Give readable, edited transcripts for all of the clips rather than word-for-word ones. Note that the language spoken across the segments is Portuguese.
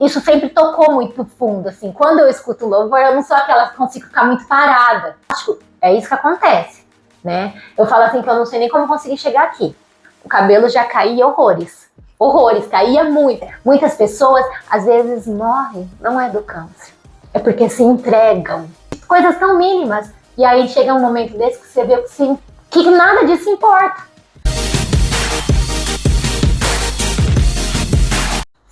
isso sempre tocou muito fundo, assim. Quando eu escuto louvor, eu não sou aquela que consigo ficar muito parada. Acho que é isso que acontece, né? Eu falo assim que eu não sei nem como conseguir chegar aqui. O cabelo já caía horrores. Horrores, caía muito. Muitas pessoas, às vezes, morrem, não é do câncer. É porque se entregam. Coisas tão mínimas. E aí chega um momento desse que você vê que nada disso importa.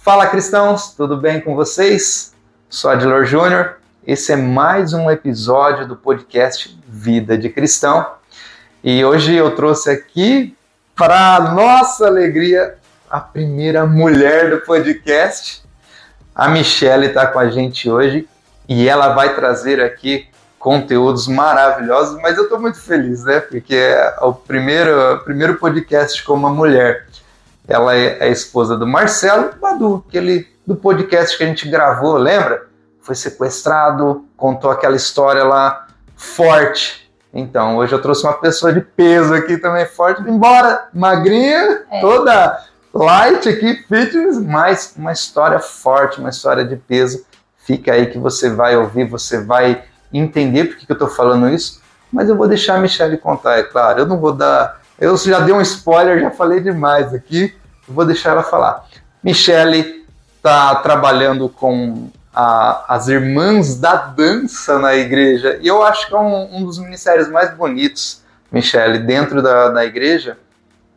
Fala, cristãos, tudo bem com vocês? Sou Adilor Júnior. Esse é mais um episódio do podcast Vida de Cristão. E hoje eu trouxe aqui, para nossa alegria, a primeira mulher do podcast. A Michele está com a gente hoje e ela vai trazer aqui conteúdos maravilhosos, mas eu estou muito feliz, né? Porque é o primeiro podcast com uma mulher. Ela é a esposa do Marcelo Badu, aquele do podcast que a gente gravou, lembra? Foi sequestrado, contou aquela história lá forte. Então, hoje eu trouxe uma pessoa de peso aqui também forte, embora magrinha, toda light aqui, fitness, mas uma história forte, uma história de peso. Fica aí que você vai ouvir, você vai entender por que eu estou falando isso, mas eu vou deixar a Michele contar, é claro. Eu não vou dar... Eu já dei um spoiler, já falei demais aqui, eu vou deixar ela falar. Michele está trabalhando com as Irmãs da Dança na igreja, e eu acho que é um dos ministérios mais bonitos, Michele, dentro da igreja,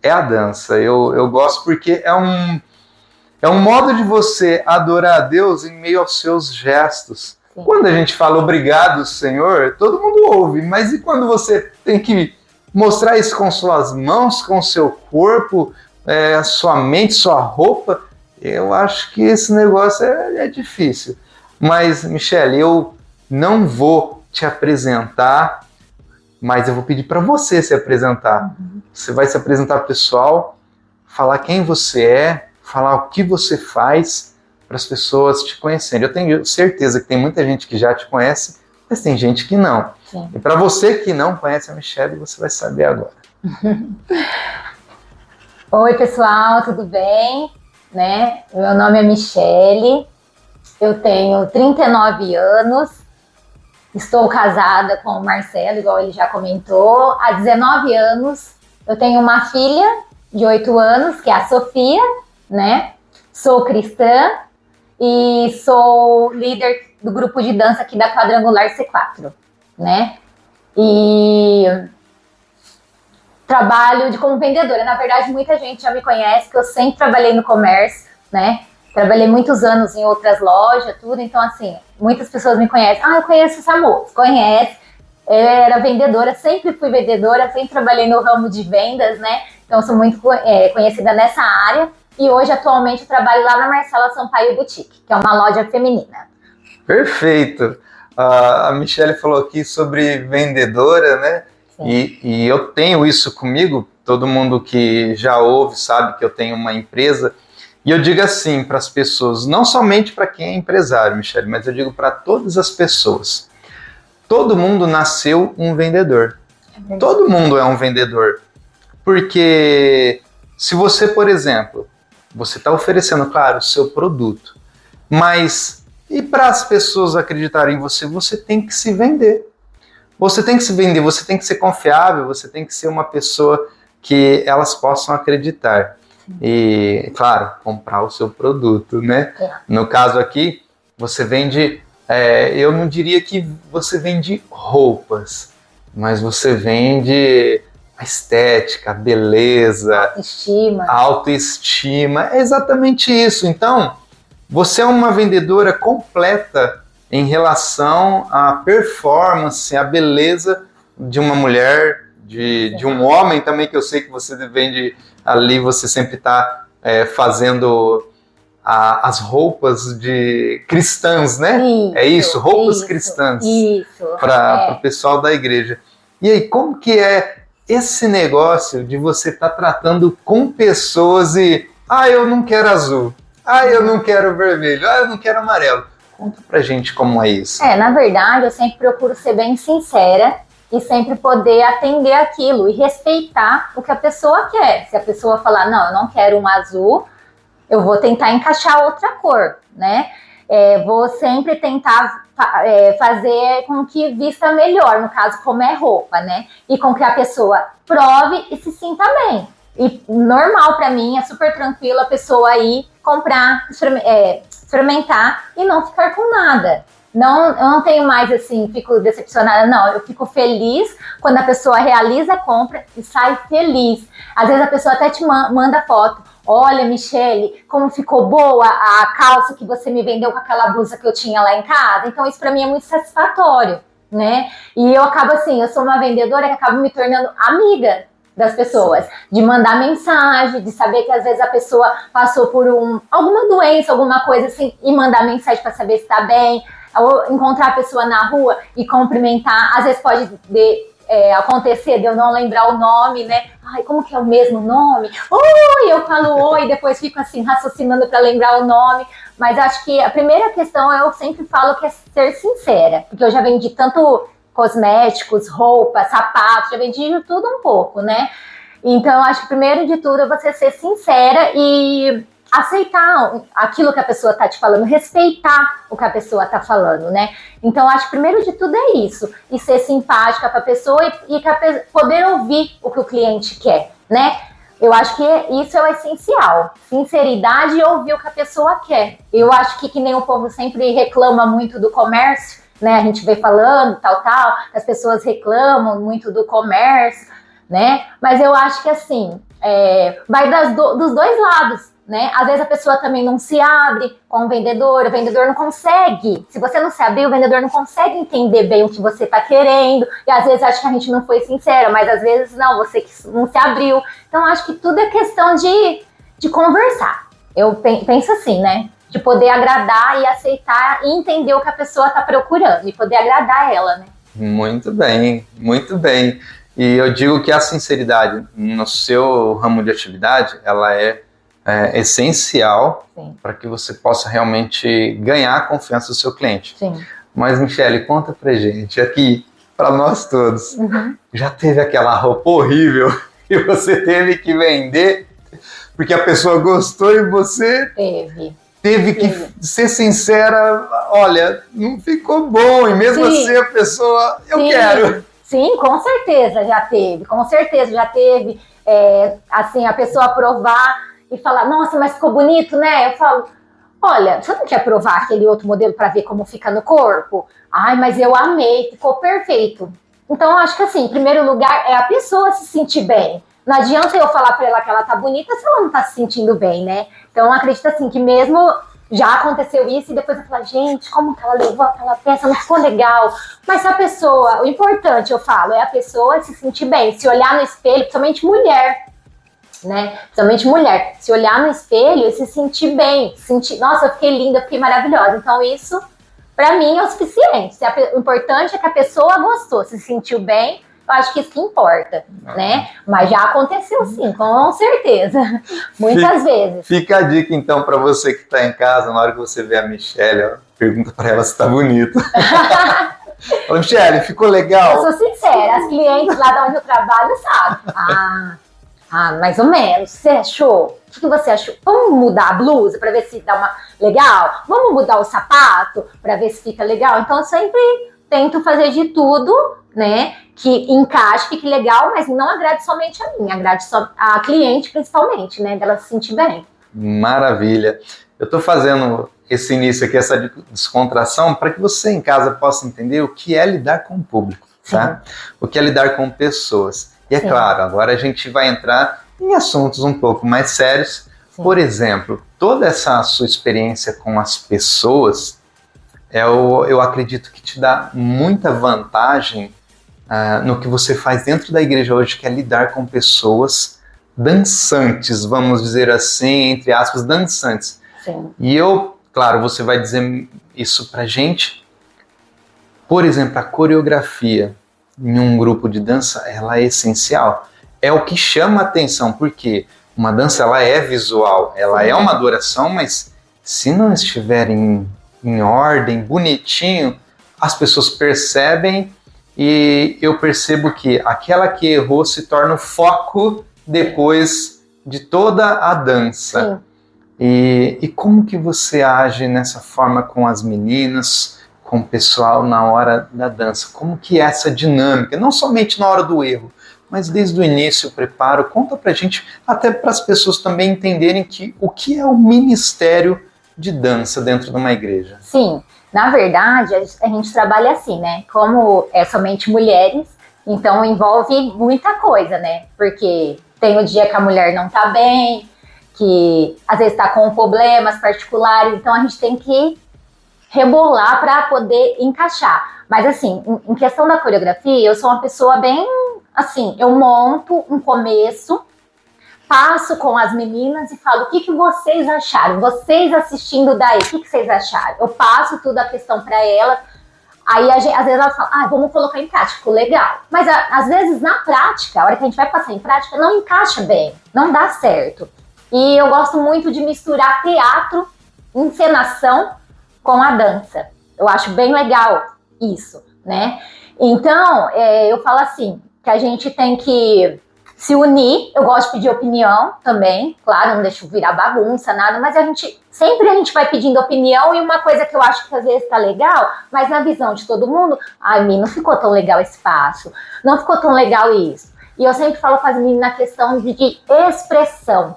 é a dança. Eu gosto porque é um modo de você adorar a Deus em meio aos seus gestos. Sim. Quando a gente fala obrigado, Senhor, todo mundo ouve, mas e quando você tem que mostrar isso com suas mãos, com seu corpo, sua mente, sua roupa? Eu acho que esse negócio é difícil. Mas, Michele, eu não vou te apresentar, mas eu vou pedir para você se apresentar. Uhum. Você vai se apresentar pro pessoal, falar quem você é, falar o que você faz para as pessoas te conhecerem. Eu tenho certeza que tem muita gente que já te conhece, mas tem gente que não. Sim. E para você que não conhece a Michele, você vai saber agora. Oi, pessoal, tudo bem? Meu nome é Michele, eu tenho 39 anos, estou casada com o Marcelo, igual ele já comentou. Há 19 anos, eu tenho uma filha de 8 anos, que é a Sofia, Sou cristã e sou líder do grupo de dança aqui da Quadrangular C4, E trabalho como vendedora. Na verdade, muita gente já me conhece, que eu sempre trabalhei no comércio, Trabalhei muitos anos em outras lojas, tudo. Então, assim, muitas pessoas me conhecem. Eu conheço essa moça. Conhece. Eu era vendedora, sempre fui vendedora, sempre trabalhei no ramo de vendas, Então, sou muito conhecida nessa área. E hoje, atualmente, eu trabalho lá na Marcela Sampaio Boutique, que é uma loja feminina. Perfeito. A Michele falou aqui sobre vendedora, E eu tenho isso comigo. Todo mundo que já ouve sabe que eu tenho uma empresa. E eu digo assim para as pessoas, não somente para quem é empresário, Michele, mas eu digo para todas as pessoas. Todo mundo nasceu um vendedor. Todo mundo é um vendedor. Porque se você, por exemplo, você está oferecendo, claro, o seu produto, mas e para as pessoas acreditarem em você, você tem que se vender. Você tem que se vender, você tem que ser confiável, você tem que ser uma pessoa que elas possam acreditar. E, claro, comprar o seu produto, No caso aqui, você vende, eu não diria que você vende roupas, mas você vende a estética, a beleza, a autoestima, é exatamente isso. Então, você é uma vendedora completa em relação à performance, à beleza de uma mulher, de um homem também, que eu sei que você vende ali, você sempre está fazendo as roupas de cristãs, É isso, roupas cristãs para o pessoal da igreja. E aí, como que é esse negócio de você estar tratando com pessoas e eu não quero azul, eu não quero vermelho, eu não quero amarelo? Conta pra gente como é isso. Na verdade, eu sempre procuro ser bem sincera e sempre poder atender aquilo e respeitar o que a pessoa quer. Se a pessoa falar, não, eu não quero um azul, eu vou tentar encaixar outra cor, né? Vou sempre tentar fazer com que vista melhor, no caso, como é roupa, né? E com que a pessoa prove e se sinta bem. E normal pra mim, é super tranquilo a pessoa ir comprar, experimentar e não ficar com nada. Não, eu não tenho mais assim, fico decepcionada, não. Eu fico feliz quando a pessoa realiza a compra e sai feliz. Às vezes a pessoa até te manda foto. Olha, Michele, como ficou boa a calça que você me vendeu com aquela blusa que eu tinha lá em casa. Então isso pra mim é muito satisfatório, né? E eu acabo assim, eu sou uma vendedora que acabo me tornando amiga das pessoas, de mandar mensagem, de saber que às vezes a pessoa passou por alguma doença, alguma coisa assim, e mandar mensagem para saber se tá bem, ou encontrar a pessoa na rua e cumprimentar. Às vezes pode acontecer de eu não lembrar o nome, né? Ai, como que é o mesmo nome? Oi, eu falo oi, depois fico assim raciocinando para lembrar o nome. Mas acho que a primeira questão eu sempre falo que é ser sincera, porque eu já vendi tanto cosméticos, roupas, sapatos, já vendi de tudo um pouco, né? Então, acho que primeiro de tudo é você ser sincera e aceitar aquilo que a pessoa tá te falando, respeitar o que a pessoa tá falando, né? Então, acho que primeiro de tudo é isso, e ser simpática pra pessoa e poder ouvir o que o cliente quer, né? Eu acho que isso é o essencial, sinceridade e ouvir o que a pessoa quer. Eu acho que nem o povo sempre reclama muito do comércio, né, a gente vê falando, as pessoas reclamam muito do comércio, né, mas eu acho que assim, vai dos dois lados, né, às vezes a pessoa também não se abre com o vendedor não consegue, se você não se abrir, o vendedor não consegue entender bem o que você tá querendo, e às vezes acha que a gente não foi sincera, mas às vezes não, você que não se abriu, então acho que tudo é questão de conversar, eu penso assim, né, de poder agradar e aceitar e entender o que a pessoa está procurando e poder agradar ela, né? Muito bem, muito bem. E eu digo que a sinceridade no seu ramo de atividade, ela é essencial para que você possa realmente ganhar a confiança do seu cliente. Sim. Mas, Michele, conta pra gente aqui, para nós todos, já teve aquela roupa horrível que você teve que vender porque a pessoa gostou e você... Teve que ser sincera, olha, não ficou bom, e mesmo assim a pessoa, eu quero. Sim, com certeza já teve, assim, a pessoa provar e falar, nossa, mas ficou bonito, né? Eu falo, olha, você não quer provar aquele outro modelo para ver como fica no corpo? Ai, mas eu amei, ficou perfeito. Então, eu acho que assim, em primeiro lugar, é a pessoa se sentir bem. Não adianta eu falar pra ela que ela tá bonita se ela não tá se sentindo bem, né? Então, eu acredito assim, que mesmo já aconteceu isso e depois eu falo, gente, como que ela levou aquela peça, não ficou legal. Mas se a pessoa, o importante, eu falo, é a pessoa se sentir bem, se olhar no espelho, principalmente mulher, né? Principalmente mulher, se olhar no espelho e se sentir bem, nossa, eu fiquei linda, eu fiquei maravilhosa. Então, isso, pra mim, é o suficiente. O importante é que a pessoa gostou, se sentiu bem. Eu acho que isso que importa, né? Mas já aconteceu sim, com certeza. Muitas vezes. Fica a dica então para você que está em casa, na hora que você vê a Michele, ó, pergunta para ela se está bonita. Fala, Michele, ficou legal? Eu sou sincera, as clientes lá de onde eu trabalho sabem. Mais ou menos. Você achou? O que você achou? Vamos mudar a blusa para ver se dá uma legal? Vamos mudar o sapato para ver se fica legal? Então eu sempre tento fazer de tudo, né? Que encaixe, fique legal, mas não agrade somente a mim, agrade só a cliente principalmente, né? Dela se sentir bem. Maravilha. Eu estou fazendo esse início aqui, essa descontração, para que você em casa possa entender o que é lidar com o público, tá? O que é lidar com pessoas. E é claro, agora a gente vai entrar em assuntos um pouco mais sérios. Por exemplo, toda essa sua experiência com as pessoas, eu acredito que te dá muita vantagem no que você faz dentro da igreja hoje, que é lidar com pessoas dançantes, vamos dizer assim, entre aspas, dançantes. Sim. E claro, você vai dizer isso pra gente. Por exemplo, a coreografia em um grupo de dança, ela é essencial. É o que chama a atenção, porque uma dança, ela é visual, ela é uma adoração, mas se não estiver em ordem, bonitinho, as pessoas percebem. E eu percebo que aquela que errou se torna o foco depois de toda a dança. E como que você age nessa forma com as meninas, com o pessoal na hora da dança? Como que é essa dinâmica? Não somente na hora do erro, mas desde o início, o preparo. Conta pra gente, até para as pessoas também entenderem o que é o ministério de dança dentro de uma igreja. Sim, na verdade, a gente trabalha assim, né? Como é somente mulheres, então envolve muita coisa, né? Porque tem o dia que a mulher não tá bem, que às vezes está com problemas particulares, então a gente tem que rebolar para poder encaixar. Mas assim, em questão da coreografia, eu sou uma pessoa bem assim, eu monto um começo, passo com as meninas e falo o que vocês acharam, vocês assistindo daí, o que vocês acharam? Eu passo tudo a questão para elas, aí às vezes elas falam, vamos colocar em prática, ficou legal. Mas às vezes na prática, a hora que a gente vai passar em prática, não encaixa bem, não dá certo. E eu gosto muito de misturar teatro, encenação com a dança. Eu acho bem legal isso, né? Então, eu falo assim, que a gente tem que se unir. Eu gosto de pedir opinião também, claro, não deixo virar bagunça, nada, mas sempre a gente vai pedindo opinião, e uma coisa que eu acho que às vezes tá legal, mas na visão de todo mundo, mim, não ficou tão legal esse passo, não ficou tão legal isso. E eu sempre falo com as meninas na questão de expressão,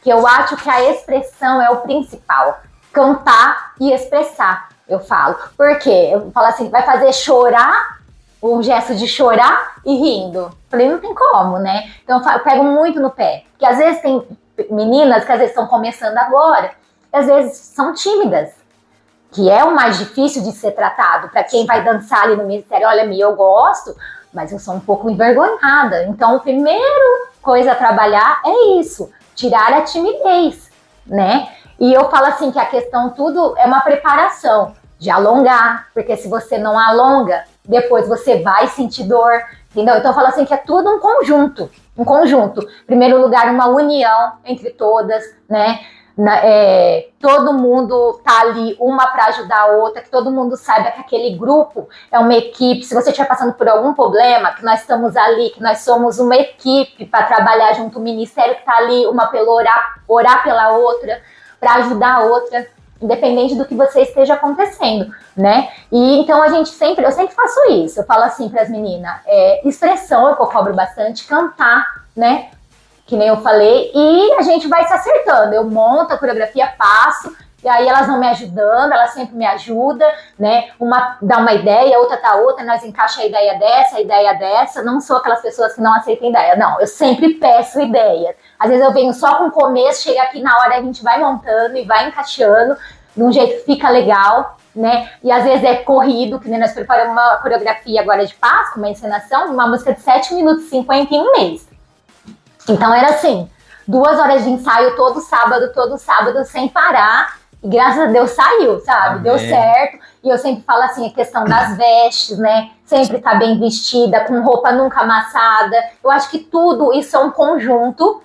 que eu acho que a expressão é o principal. Cantar e expressar, eu falo. Por quê? Eu falo assim, vai fazer chorar, um gesto de chorar e rindo. Falei, não tem como, né? Então eu pego muito no pé. Porque às vezes tem meninas que às vezes estão começando agora, e às vezes são tímidas, que é o mais difícil de ser tratado. Para quem vai dançar ali no ministério, olha, eu gosto, mas eu sou um pouco envergonhada. Então a primeira coisa a trabalhar é isso. Tirar a timidez, né? E eu falo assim que a questão tudo é uma preparação de alongar, porque se você não alonga, depois você vai sentir dor, entendeu? Então eu falo assim que é tudo um conjunto. Em primeiro lugar, uma união entre todas, né? Todo mundo tá ali, uma para ajudar a outra, que todo mundo saiba que aquele grupo é uma equipe. Se você estiver passando por algum problema, que nós estamos ali, que nós somos uma equipe para trabalhar junto, o ministério que tá ali, uma pela orar pela outra, para ajudar a outra, independente do que você esteja acontecendo, né? E então eu sempre faço isso. Eu falo assim para as meninas, expressão, eu cobro bastante, cantar, né? Que nem eu falei, e a gente vai se acertando. Eu monto a coreografia, passo, e aí elas vão me ajudando, elas sempre me ajudam, né? Uma dá uma ideia, outra tá outra, nós encaixamos a ideia dessa. Não sou aquelas pessoas que não aceitam ideia, não. Eu sempre peço ideias. Às vezes eu venho só com o começo, chega aqui na hora, a gente vai montando e vai encaixando, de um jeito que fica legal, né? E às vezes é corrido, que nem nós preparamos uma coreografia agora de Páscoa, uma encenação, uma música de 7 minutos e 50 em um mês. Então era assim, 2 horas de ensaio todo sábado, sem parar. E graças a Deus saiu, sabe? Amém. Deu certo. E eu sempre falo assim, a questão das vestes, né? Sempre tá bem vestida, com roupa nunca amassada. Eu acho que tudo isso é um conjunto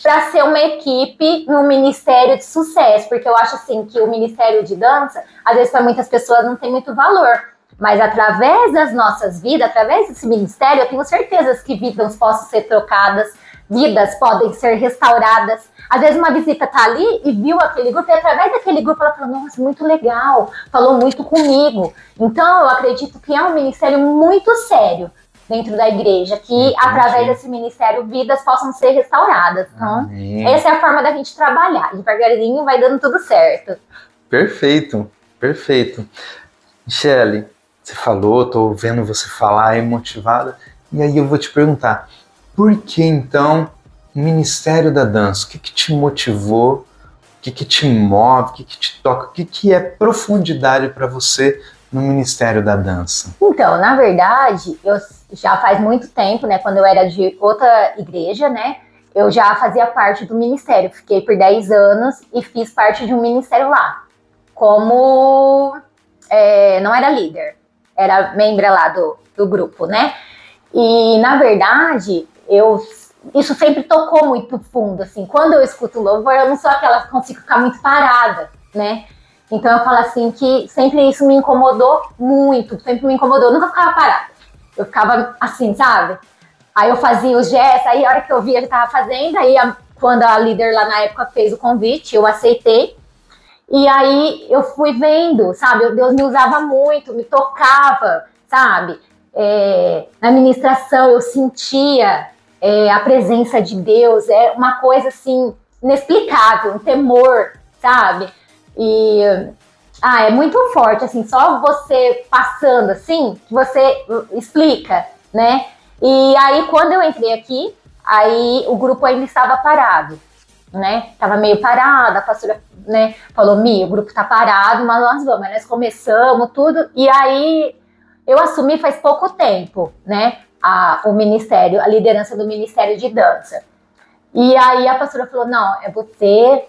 para ser uma equipe no ministério de sucesso. Porque eu acho assim que o ministério de dança, às vezes para muitas pessoas não tem muito valor. Mas através das nossas vidas, através desse ministério, eu tenho certeza que vidas possam ser trocadas, vidas podem ser restauradas. Às vezes uma visita tá ali e viu aquele grupo, e através daquele grupo ela falou, nossa, muito legal, falou muito comigo. Então eu acredito que é um ministério muito sério dentro da igreja, que através desse ministério vidas possam ser restauradas. Então, essa é a forma da gente trabalhar. Devagarinho vai dando tudo certo. Perfeito. Michele, você falou, tô vendo você falar aí motivada, e aí eu vou te perguntar, por que então o Ministério da Dança? O que te motivou? O que te move? O que te toca? O que é profundidade para você no Ministério da Dança? Então, na verdade, eu já faz muito tempo, né, quando eu era de outra igreja, né, eu já fazia parte do ministério. Fiquei por 10 anos e fiz parte de um ministério lá. Como não era líder, era membro lá do grupo, né? E, na verdade, isso sempre tocou muito fundo, assim. Quando eu escuto louvor, eu não sou aquela que consigo ficar muito parada, né? Então eu falo assim que sempre isso me incomodou muito, sempre me incomodou. Eu nunca ficava parada, eu ficava assim, sabe? Aí eu fazia os gestos, aí a hora que eu via, eu já tava fazendo, aí quando a líder lá na época fez o convite, eu aceitei. E aí eu fui vendo, sabe? Deus me usava muito, me tocava, sabe? Na ministração eu sentia a presença de Deus, é uma coisa assim inexplicável, um temor, sabe? E é muito forte, assim, só você passando assim, que você explica, né? E aí quando eu entrei aqui, aí o grupo ainda estava parado, né? Tava meio parado, a pastora, né, falou, o grupo tá parado, mas nós vamos. Aí nós começamos tudo, e aí eu assumi faz pouco tempo, né, o ministério, a liderança do Ministério de Dança. E aí a pastora falou, não, é você,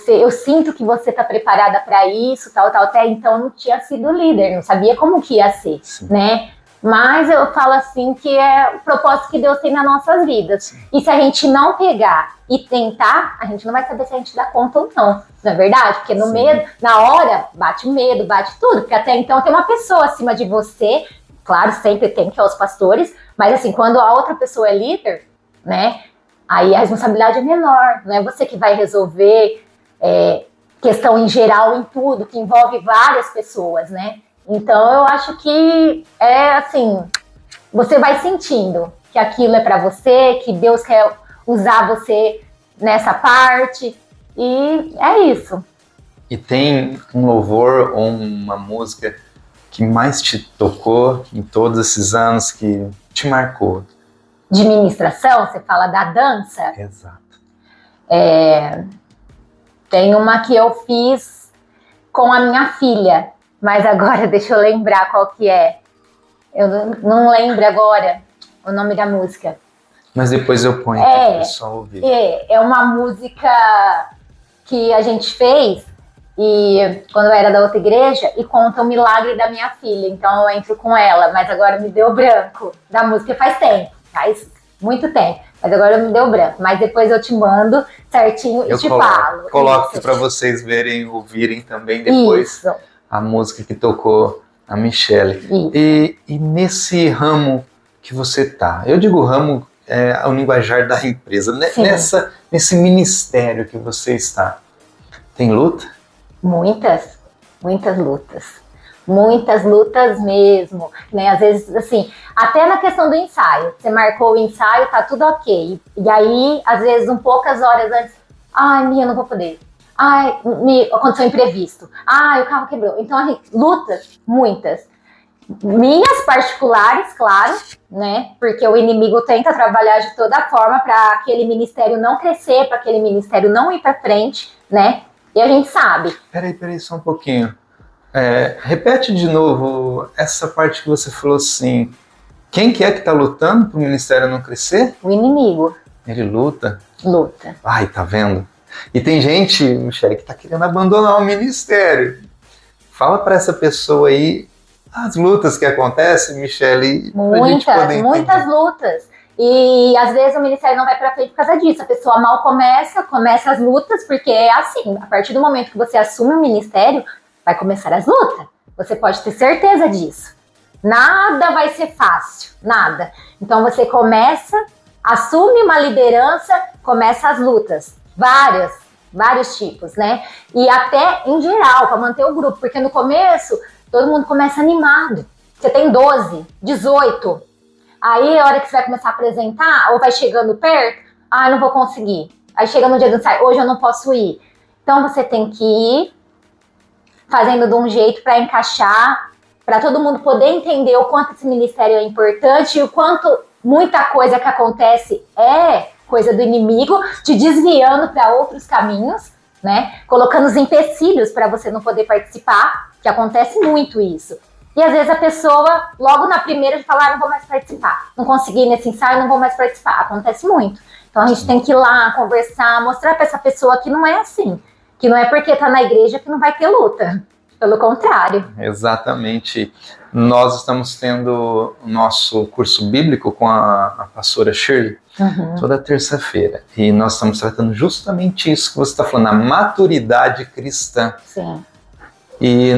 eu sinto que você tá preparada para isso, tal. Até então não tinha sido líder, não sabia como que ia ser, sim, né? Mas eu falo assim que é o propósito que Deus tem nas nossas vidas. Sim. E se a gente não pegar e tentar, a gente não vai saber se a gente dá conta ou não é verdade? Porque no medo, na hora, bate o medo, bate tudo, porque até então tem uma pessoa acima de você, claro, sempre tem, que é os pastores, mas assim, quando a outra pessoa é líder, né, aí a responsabilidade é menor, não é você que vai resolver questão em geral em tudo, que envolve várias pessoas, né? Então eu acho que assim, você vai sentindo que aquilo é para você, que Deus quer usar você nessa parte, e é isso. E tem um louvor ou uma música que mais te tocou em todos esses anos, que te marcou? De ministração, você fala da dança? Exato. Tem uma que eu fiz com a minha filha, mas agora deixa eu lembrar qual que é. Eu não lembro agora o nome da música. Mas depois eu ponho aqui para o pessoal ouvir. É uma música que a gente fez e quando eu era da outra igreja, e conta o milagre da minha filha. Então eu entro com ela, mas agora me deu branco da música. Faz tempo, faz muito tempo, mas agora me deu branco. Mas depois eu te mando certinho e te falo. Coloco para vocês verem, ouvirem também depois. Isso. A música que tocou a Michele. E nesse ramo que você tá, eu digo ramo, o linguajar da empresa, nesse ministério que você está, tem luta? Muitas lutas mesmo, né? Às vezes, assim, até na questão do ensaio, você marcou o ensaio, tá tudo ok, e aí, às vezes, poucas horas antes, eu não vou poder. Aconteceu um imprevisto. O carro quebrou. Então, a gente luta, muitas. Minhas particulares, claro, né? Porque o inimigo tenta trabalhar de toda forma para aquele ministério não crescer, para aquele ministério não ir para frente, né? E a gente sabe. Peraí, só um pouquinho. Repete de novo essa parte que você falou assim. Quem que é que tá lutando para o ministério não crescer? O inimigo. Ele luta? Luta. Ai, tá vendo? E tem gente, Michele, que tá querendo abandonar o ministério. Fala para essa pessoa aí as lutas que acontecem, Michele. Muitas lutas. E às vezes o ministério não vai para frente por causa disso. A pessoa mal começa as lutas, porque é assim, a partir do momento que você assume o ministério, vai começar as lutas. Você pode ter certeza disso. Nada vai ser fácil, nada. Então você assume uma liderança, começa as lutas. Vários tipos, né? E até em geral, para manter o grupo, porque no começo todo mundo começa animado. Você tem 12, 18. Aí a hora que você vai começar a apresentar, ou vai chegando perto, não vou conseguir. Aí chega no dia do ensaio, hoje eu não posso ir. Então você tem que ir fazendo de um jeito para encaixar, para todo mundo poder entender o quanto esse ministério é importante e o quanto muita coisa que acontece é coisa do inimigo, te desviando para outros caminhos, né? Colocando os empecilhos para você não poder participar, que acontece muito isso. E às vezes a pessoa, logo na primeira, fala, não vou mais participar. Não consegui nesse ensaio, não vou mais participar. Acontece muito. Então a gente tem que ir lá, conversar, mostrar para essa pessoa que não é assim. Que não é porque tá na igreja que não vai ter luta. Pelo contrário. Exatamente. Nós estamos tendo o nosso curso bíblico com a pastora Shirley, toda terça-feira. E nós estamos tratando justamente isso que você está falando, a maturidade cristã. Sim. E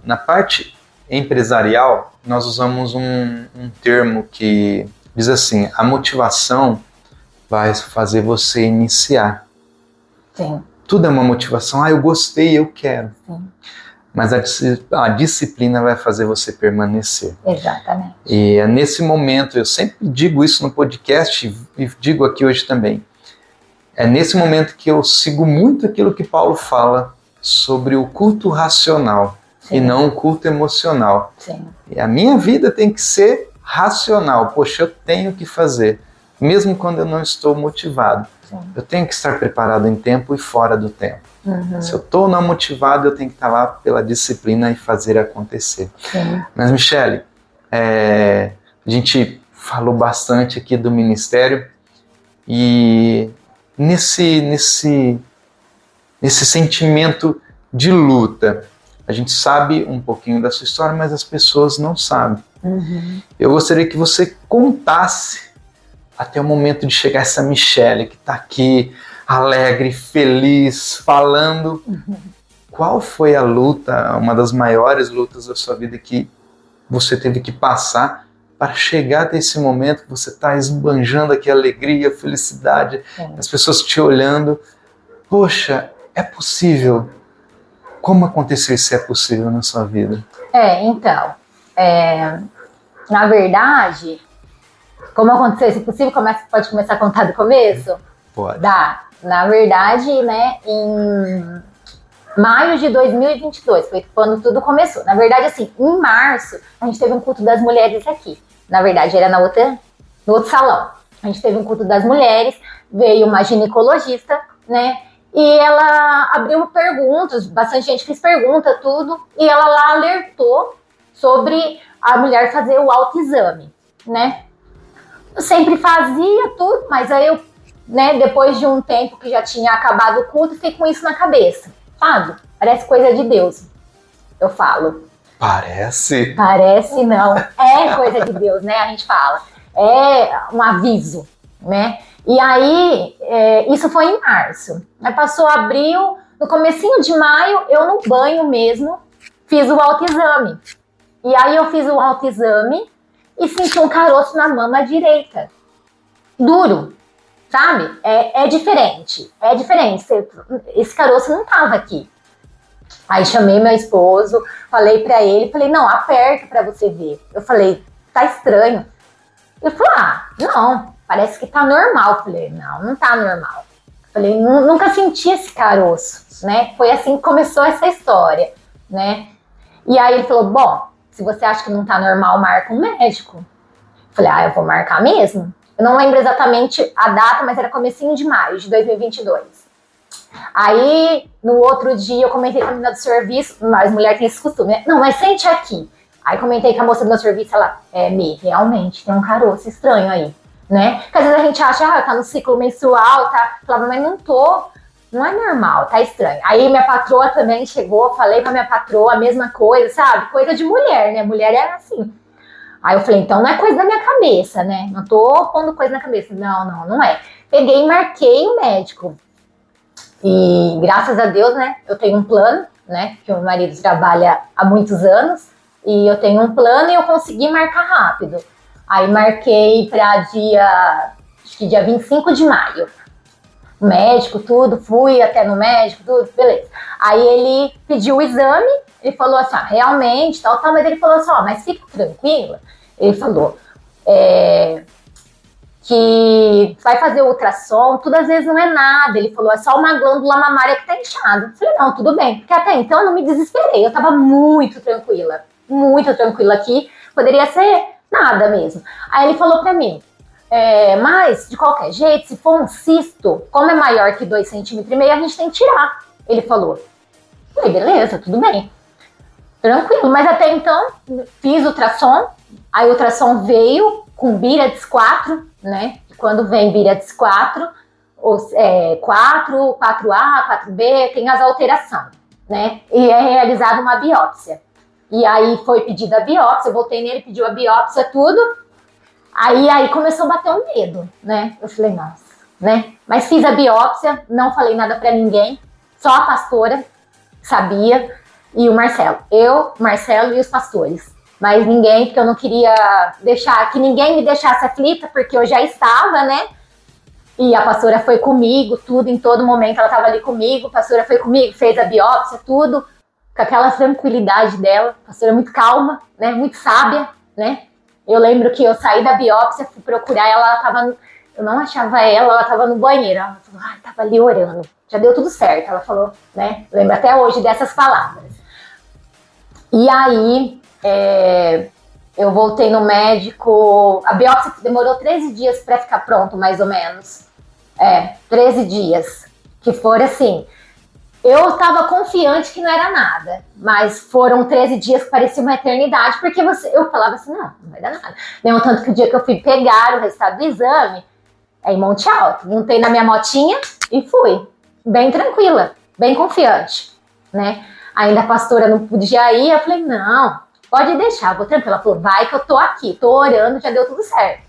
na parte empresarial, nós usamos um termo que diz assim, a motivação vai fazer você iniciar. Sim. Tudo é uma motivação. Eu gostei, eu quero. Sim. Mas a disciplina vai fazer você permanecer. Exatamente. E é nesse momento, eu sempre digo isso no podcast e digo aqui hoje também. É nesse momento que eu sigo muito aquilo que Paulo fala sobre o culto racional. Sim. E não o culto emocional. Sim. E a minha vida tem que ser racional. Poxa, eu tenho que fazer. Mesmo quando eu não estou motivado. Sim. Eu tenho que estar preparado em tempo e fora do tempo. Uhum. Se eu estou não motivado, eu tenho que estar lá pela disciplina e fazer acontecer. Sim. Mas, Michele, a gente falou bastante aqui do ministério e nesse sentimento de luta, a gente sabe um pouquinho da sua história, mas as pessoas não sabem. Uhum. Eu gostaria que você contasse até o momento de chegar essa Michele que está aqui, alegre, feliz, falando. Uhum. Qual foi a luta, uma das maiores lutas da sua vida que você teve que passar para chegar até esse momento que você está esbanjando aqui alegria, felicidade, as pessoas te olhando. Poxa, é possível. Como aconteceu isso é possível na sua vida? Então, na verdade, como aconteceu isso é possível, pode começar a contar do começo? Pode. Dá. Na verdade, né, em maio de 2022, foi quando tudo começou. Na verdade, assim, em março, a gente teve um culto das mulheres aqui. Na verdade, era no outro salão. A gente teve um culto das mulheres, veio uma ginecologista, né, e ela abriu perguntas, bastante gente fez pergunta, tudo, e ela lá alertou sobre a mulher fazer o autoexame, né. Eu sempre fazia tudo, mas aí eu, né, depois de um tempo que já tinha acabado o culto, fiquei com isso na cabeça, sabe? Parece coisa de Deus, eu falo. Parece? Parece não, é coisa de Deus, né, a gente fala. É um aviso, né? E aí, isso foi em março. Aí passou abril, no comecinho de maio, eu no banho mesmo, fiz o autoexame. E aí eu fiz o autoexame e senti um caroço na mama direita. Duro. Sabe? É diferente. É diferente. Esse caroço não tava aqui. Aí chamei meu esposo, falei pra ele, falei, não, aperta pra você ver. Eu falei, tá estranho. Ele falou, não, parece que tá normal. Eu falei, não tá normal. Eu falei, nunca senti esse caroço, né? Foi assim que começou essa história, né? E aí ele falou, bom, se você acha que não tá normal, marca um médico. Eu falei, eu vou marcar mesmo. Eu não lembro exatamente a data, mas era comecinho de maio de 2022. Aí, no outro dia, eu comentei com a menina do serviço, as mulheres têm esse costume, né? Não, mas sente aqui. Aí comentei com a moça do meu serviço, ela, realmente, tem um caroço estranho aí, né? Porque às vezes a gente acha, tá no ciclo menstrual, tá? Falava, mas não é normal, tá estranho. Aí minha patroa também chegou, falei pra minha patroa a mesma coisa, sabe? Coisa de mulher, né? Mulher é assim. Aí eu falei, então não é coisa da minha cabeça, né? Não tô pondo coisa na cabeça. Não é. Peguei e marquei o médico. E graças a Deus, né? Eu tenho um plano, né? Que o meu marido trabalha há muitos anos. E eu tenho um plano e eu consegui marcar rápido. Aí marquei para dia 25 de maio. O médico, tudo, fui até no médico, tudo, beleza. Aí ele pediu o exame, ele falou assim, realmente, tal, mas ele falou assim, mas fica tranquila. Ele falou que vai fazer o ultrassom, tudo às vezes não é nada. Ele falou, é só uma glândula mamária que tá inchada. Eu falei, não, tudo bem. Porque até então eu não me desesperei, eu tava muito tranquila aqui. Poderia ser nada mesmo. Aí ele falou pra mim, mas de qualquer jeito, se for um cisto, como é maior que 2,5 cm, a gente tem que tirar. Ele falou. Eu falei, beleza, tudo bem. Tranquilo, mas até então fiz ultrassom. Aí o ultrassom veio com Birads 4, né? Quando vem Birads 4, 4, 4A, 4B, tem as alterações, né? E é realizada uma biópsia. E aí foi pedida a biópsia, eu voltei nele, pediu a biópsia, tudo. Aí começou a bater um medo, né? Eu falei, nossa, né? Mas fiz a biópsia, não falei nada pra ninguém, só a pastora sabia e o Marcelo. Eu, Marcelo e os pastores. Mas ninguém, porque eu não queria deixar, que ninguém me deixasse aflita, porque eu já estava, né? E a pastora foi comigo, tudo, em todo momento ela estava ali comigo, a pastora foi comigo, fez a biópsia, tudo, com aquela tranquilidade dela, a pastora muito calma, né, muito sábia, né. Eu lembro que eu saí da biópsia, fui procurar ela tava, eu não achava ela estava no banheiro, ela falou, tava ali orando, já deu tudo certo, ela falou, né, eu lembro até hoje dessas palavras. E aí, eu voltei no médico, a biópsia demorou 13 dias para ficar pronto, mais ou menos. 13 dias, que foram assim, eu estava confiante que não era nada, mas foram 13 dias que parecia uma eternidade, porque eu falava assim, não vai dar nada. Nem tanto que o dia que eu fui pegar o resultado do exame, em Monte Alto, montei na minha motinha e fui, bem tranquila, bem confiante, né? Ainda a pastora não podia ir, eu falei, não, pode deixar, vou tranquila. Ela falou, vai que eu tô aqui, tô orando, já deu tudo certo.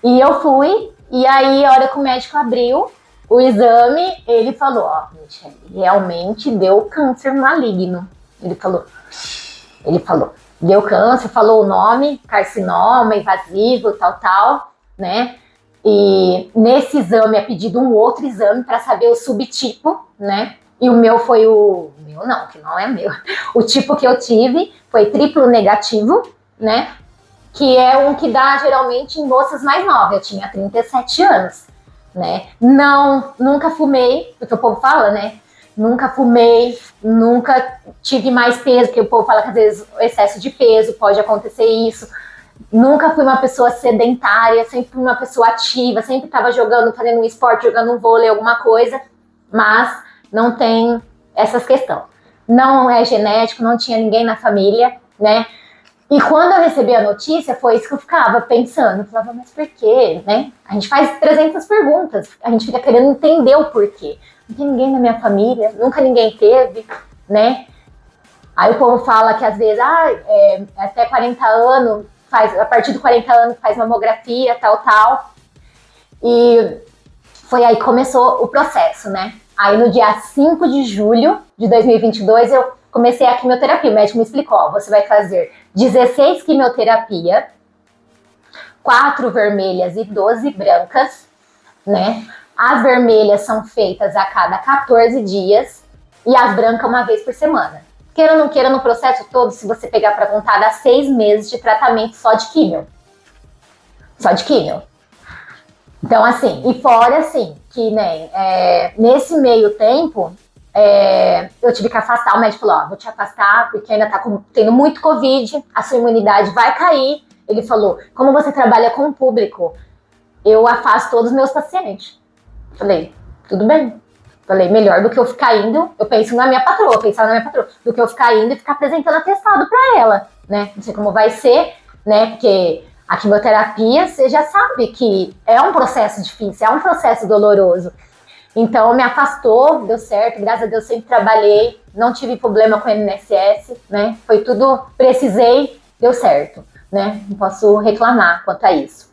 E eu fui, e aí a hora que o médico abriu o exame, ele falou, Michele, realmente deu câncer maligno. Ele falou, deu câncer, falou o nome, carcinoma, invasivo, tal, né? E nesse exame é pedido um outro exame para saber o subtipo, né? E o meu foi que não é meu. O tipo que eu tive foi triplo negativo, né? Que é um que dá geralmente em moças mais novas. Eu tinha 37 anos, né? Nunca fumei, porque o povo fala, né? Nunca fumei, nunca tive mais peso, porque o povo fala que às vezes o excesso de peso pode acontecer isso. Nunca fui uma pessoa sedentária, sempre fui uma pessoa ativa, sempre estava fazendo um esporte, jogando um vôlei, alguma coisa, mas não tem essas questões. Não é genético, não tinha ninguém na família, né? E quando eu recebi a notícia, foi isso que eu ficava pensando. Eu falava, mas por quê, né? A gente faz 300 perguntas, a gente fica querendo entender o porquê. Não tem ninguém na minha família, nunca ninguém teve, né? Aí o povo fala que às vezes, até 40 anos, a partir de 40 anos faz mamografia, tal. E foi aí que começou o processo, né? Aí no dia 5 de julho de 2022 eu comecei a quimioterapia. O médico me explicou, você vai fazer 16 quimioterapia, 4 vermelhas e 12 brancas, né? As vermelhas são feitas a cada 14 dias e as brancas uma vez por semana. Queira ou não queira, no processo todo, se você pegar para contar, dá 6 meses de tratamento só de quimio. Só de quimio. Então, assim, e fora, assim, que nem nesse meio tempo, eu tive que afastar. O médico falou, vou te afastar porque ainda tá tendo muito Covid, a sua imunidade vai cair. Ele falou, como você trabalha com o público, eu afasto todos os meus pacientes. Falei, tudo bem. Falei, melhor do que eu ficar indo, eu penso na minha patroa, do que eu ficar indo e ficar apresentando atestado pra ela, né? Não sei como vai ser, né? Porque a quimioterapia, você já sabe que é um processo difícil, é um processo doloroso. Então, me afastou, deu certo, graças a Deus sempre trabalhei, não tive problema com o INSS, né? Foi tudo, precisei, deu certo, né? Não posso reclamar quanto a isso.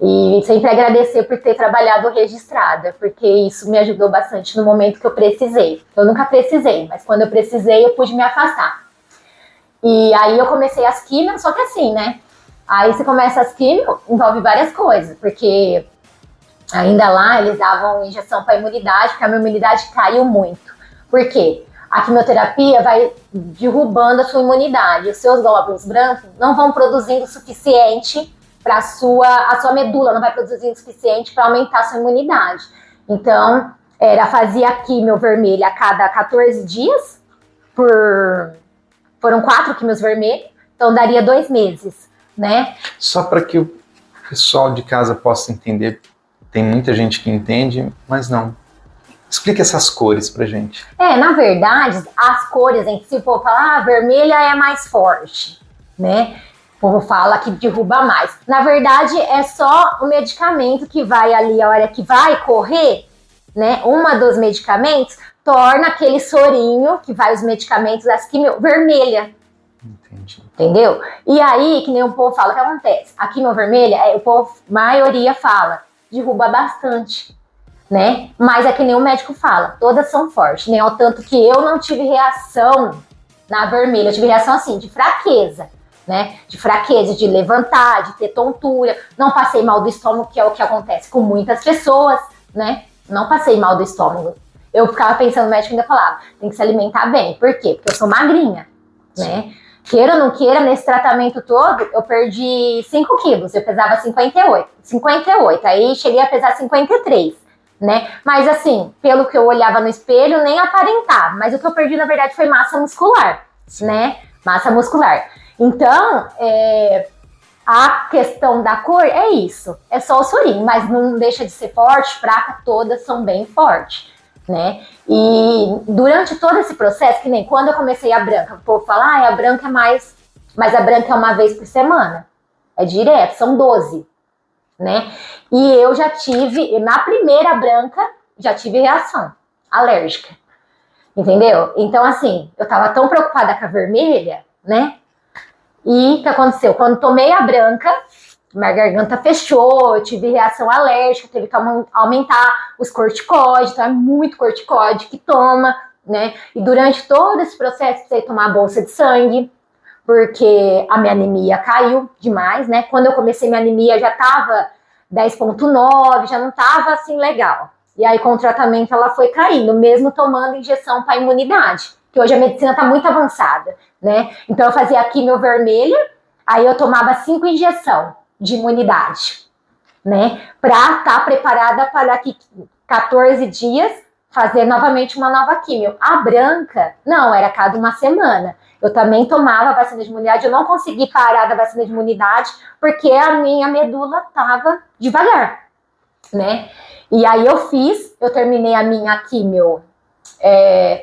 E sempre agradecer por ter trabalhado registrada, porque isso me ajudou bastante no momento que eu precisei. Eu nunca precisei, mas quando eu precisei, eu pude me afastar. E aí eu comecei as químios, só que assim, né? Aí você começa as químios, envolve várias coisas, porque ainda lá eles davam injeção para imunidade, porque a minha imunidade caiu muito. Por quê? A quimioterapia vai derrubando a sua imunidade. Os seus glóbulos brancos não vão produzindo o suficiente para a sua medula, não vai produzindo o suficiente para aumentar a sua imunidade. Então, fazia a quimio vermelha a cada 14 dias, foram 4 quimios vermelhos, então daria 2 meses, né? Só para que o pessoal de casa possa entender, tem muita gente que entende, mas não. Explica essas cores pra gente. Na verdade, as cores em que se o povo fala, vermelha é mais forte, né? O povo fala que derruba mais. Na verdade, é só o medicamento que vai ali, a hora que vai correr, né? Uma dos medicamentos torna aquele sorinho que vai os medicamentos das quimio vermelha. Entendi. Entendeu? E aí, que nem o povo fala, o que acontece? A quimio vermelha, o povo, maioria fala, derruba bastante, né? Mas é que nem o médico fala, todas são fortes, ao tanto que eu não tive reação na vermelha, eu tive reação assim, de fraqueza. né? De fraqueza, de levantar, de ter tontura. Não passei mal do estômago, que é o que acontece com muitas pessoas, né? Não passei mal do estômago. Eu ficava pensando, o médico ainda falava, tem que se alimentar bem. Por quê? Porque eu sou magrinha, né? Queira ou não queira, nesse tratamento todo, eu perdi 5 quilos. Eu pesava 58. Aí cheguei a pesar 53, né? Mas assim, pelo que eu olhava no espelho, nem aparentava. Mas o que eu perdi, na verdade, foi massa muscular, né? Massa muscular. Então, a questão da cor é isso. É só o sorinho, mas não deixa de ser forte, fraca, todas são bem fortes, né? E durante todo esse processo, que nem quando eu comecei a branca, o povo fala, a branca é mais... Mas a branca é uma vez por semana. É direto, são 12, né? E eu já tive, na primeira branca, já tive reação alérgica, entendeu? Então, assim, eu tava tão preocupada com a vermelha, né? E o que aconteceu? Quando tomei a branca, minha garganta fechou, eu tive reação alérgica, teve que aumentar os corticoides, então é muito corticoide que toma, né? E durante todo esse processo, precisei tomar a bolsa de sangue, porque a minha anemia caiu demais, né? Quando eu comecei minha anemia já tava 10,9, já não tava assim legal. E aí com o tratamento ela foi caindo, mesmo tomando injeção para imunidade, que hoje a medicina tá muito avançada, né? Então eu fazia a quimio vermelha, aí eu tomava 5 injeções de imunidade, né? Pra estar preparada para daqui 14 dias fazer novamente uma nova quimio. A branca, não, era cada uma semana. Eu também tomava a vacina de imunidade, eu não consegui parar da vacina de imunidade porque a minha medula tava devagar, né? E aí eu terminei a minha quimio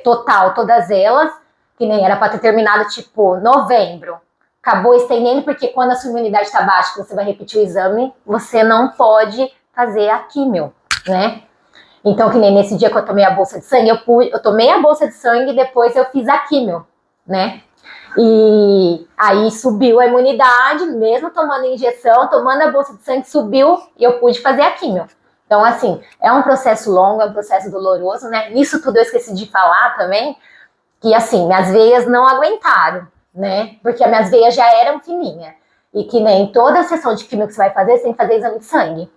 total, todas elas, que nem era para ter terminado tipo novembro. Acabou estendendo porque quando a sua imunidade está baixa, você vai repetir o exame, você não pode fazer a quimio, né? Então, que nem nesse dia que eu tomei a bolsa de sangue, eu tomei a bolsa de sangue e depois eu fiz a quimio, né? E aí subiu a imunidade, mesmo tomando injeção, tomando a bolsa de sangue, subiu e eu pude fazer a quimio. Então, assim, é um processo longo, é um processo doloroso, né? Nisso tudo eu esqueci de falar também, que assim, minhas veias não aguentaram, né? Porque as minhas veias já eram fininhas. E que nem toda a sessão de quimio que você vai fazer, você tem que fazer exame de sangue,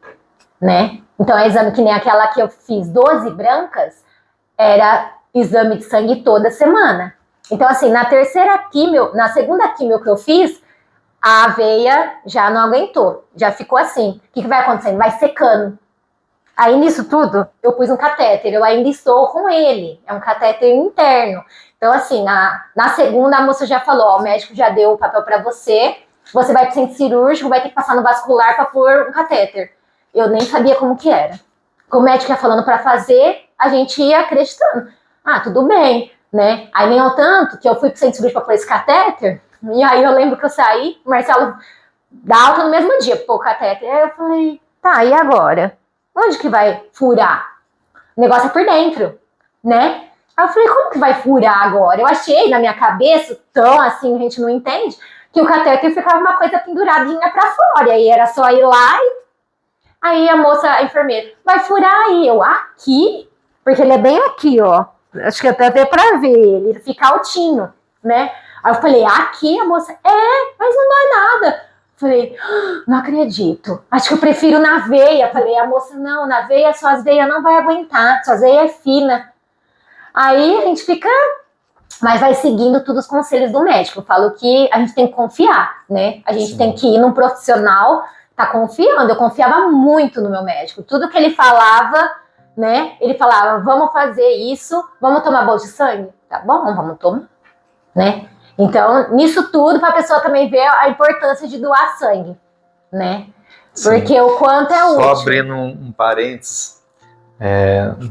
né? Então é exame que nem aquela que eu fiz 12 brancas, era exame de sangue toda semana. Então assim, na segunda quimio que eu fiz, a veia já não aguentou, já ficou assim. O que vai acontecendo? Vai secando. Aí nisso tudo, eu pus um catéter, eu ainda estou com ele, é um catéter interno. Então assim, na segunda a moça já falou, o médico já deu o papel para você vai para o centro cirúrgico, vai ter que passar no vascular para pôr um catéter. Eu nem sabia como que era. Com o médico ia falando para fazer, a gente ia acreditando. Tudo bem, né? Aí nem ao tanto que eu fui pro centro cirúrgico para pôr esse catéter, e aí eu lembro que eu saí, o Marcelo dá alta no mesmo dia pra pôr o catéter. Aí eu falei, tá, e agora? Onde que vai furar? O negócio é por dentro, né? Aí eu falei, como que vai furar agora? Eu achei na minha cabeça, tão assim, a gente não entende, que o catéter ficava uma coisa penduradinha pra fora, e aí era só ir lá e... Aí a moça, a enfermeira, vai furar aí. Eu, aqui? Porque ele é bem aqui, ó. Acho que até pra ver ele fica altinho, né? Aí eu falei, aqui? A moça, mas não dói nada. Falei, não acredito. Acho que eu prefiro na veia. Falei, a moça, não, na veia suas veias não vai aguentar. Suas veias é fina. Aí a gente fica... Mas vai seguindo todos os conselhos do médico. Eu falo que a gente tem que confiar, né? A gente tem que ir num profissional... Tá confiando, eu confiava muito no meu médico. Tudo que ele falava, né? Ele falava, vamos fazer isso, vamos tomar bolsa de sangue? Tá bom, vamos tomar, né? Então, nisso tudo, para a pessoa também ver a importância de doar sangue, né? Porque o quanto é útil. Só abrindo um parênteses,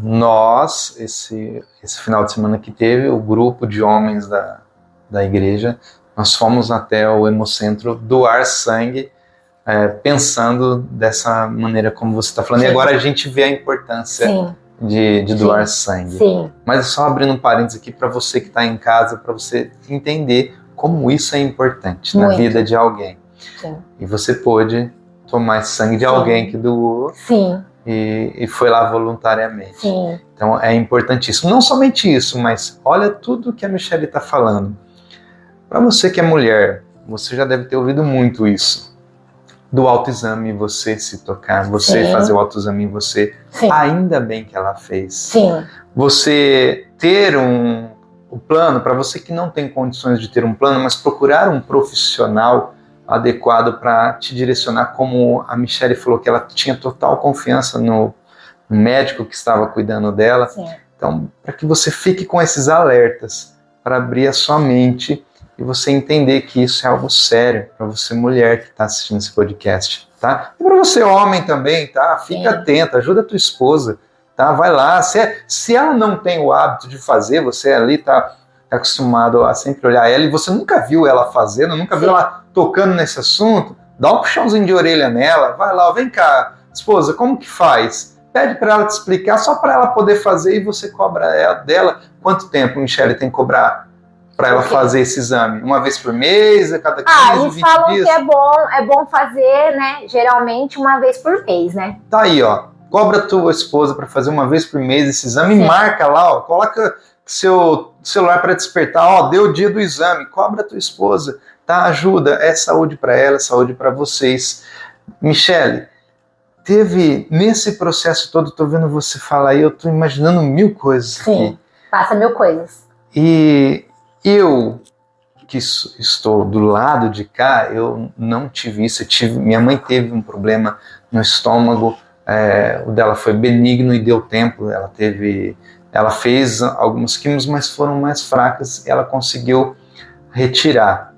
nós, esse final de semana que teve, o grupo de homens da igreja, nós fomos até o Hemocentro doar sangue, pensando dessa maneira como você está falando. Sim. E agora a gente vê a importância de doar sangue. Sim. Mas só abrindo um parênteses aqui para você que está em casa, para você entender como isso é importante na vida de alguém. Sim. E você pôde tomar sangue de alguém que doou. Sim. E foi lá voluntariamente. Sim. Então é importantíssimo. Não somente isso, mas olha tudo que a Michelle está falando. Para você que é mulher, você já deve ter ouvido muito isso. Do autoexame, você se tocar, você Sim. fazer o autoexame em você. Sim. Ainda bem que ela fez. Sim. Você ter o plano, para você que não tem condições de ter um plano, mas procurar um profissional adequado para te direcionar, como a Michele falou, que ela tinha total confiança no médico que estava cuidando dela. Sim. Então, para que você fique com esses alertas, para abrir a sua mente e você entender que isso é algo sério para você, mulher que está assistindo esse podcast, tá? E para você, homem também, tá? Fica atento, ajuda a tua esposa, tá? Vai lá. Se ela não tem o hábito de fazer, você ali tá acostumado a sempre olhar ela e você nunca viu ela fazendo, nunca viu ela tocando nesse assunto, dá um puxãozinho de orelha nela, vai lá, vem cá, esposa, como que faz? Pede para ela te explicar, só para ela poder fazer e você cobra dela. Quanto tempo, Michele, tem que cobrar para ela fazer esse exame? Uma vez por mês, a cada 15, eles 20 falam dias? que é bom fazer, né, geralmente uma vez por mês, né? Tá aí, ó, cobra a tua esposa para fazer uma vez por mês esse exame. Sim. E marca lá, ó, coloca seu celular para despertar, ó, deu o dia do exame, cobra a tua esposa, tá? Ajuda, é saúde para ela, é saúde para vocês. Michele, teve nesse processo todo, tô vendo você falar aí, eu tô imaginando mil coisas. Sim, aqui. passa mil coisas. E eu, que estou do lado de cá, eu não tive isso. Minha mãe teve um problema no estômago, o dela foi benigno e deu tempo. Ela fez algumas químios, mas foram mais fracas. Ela conseguiu retirar.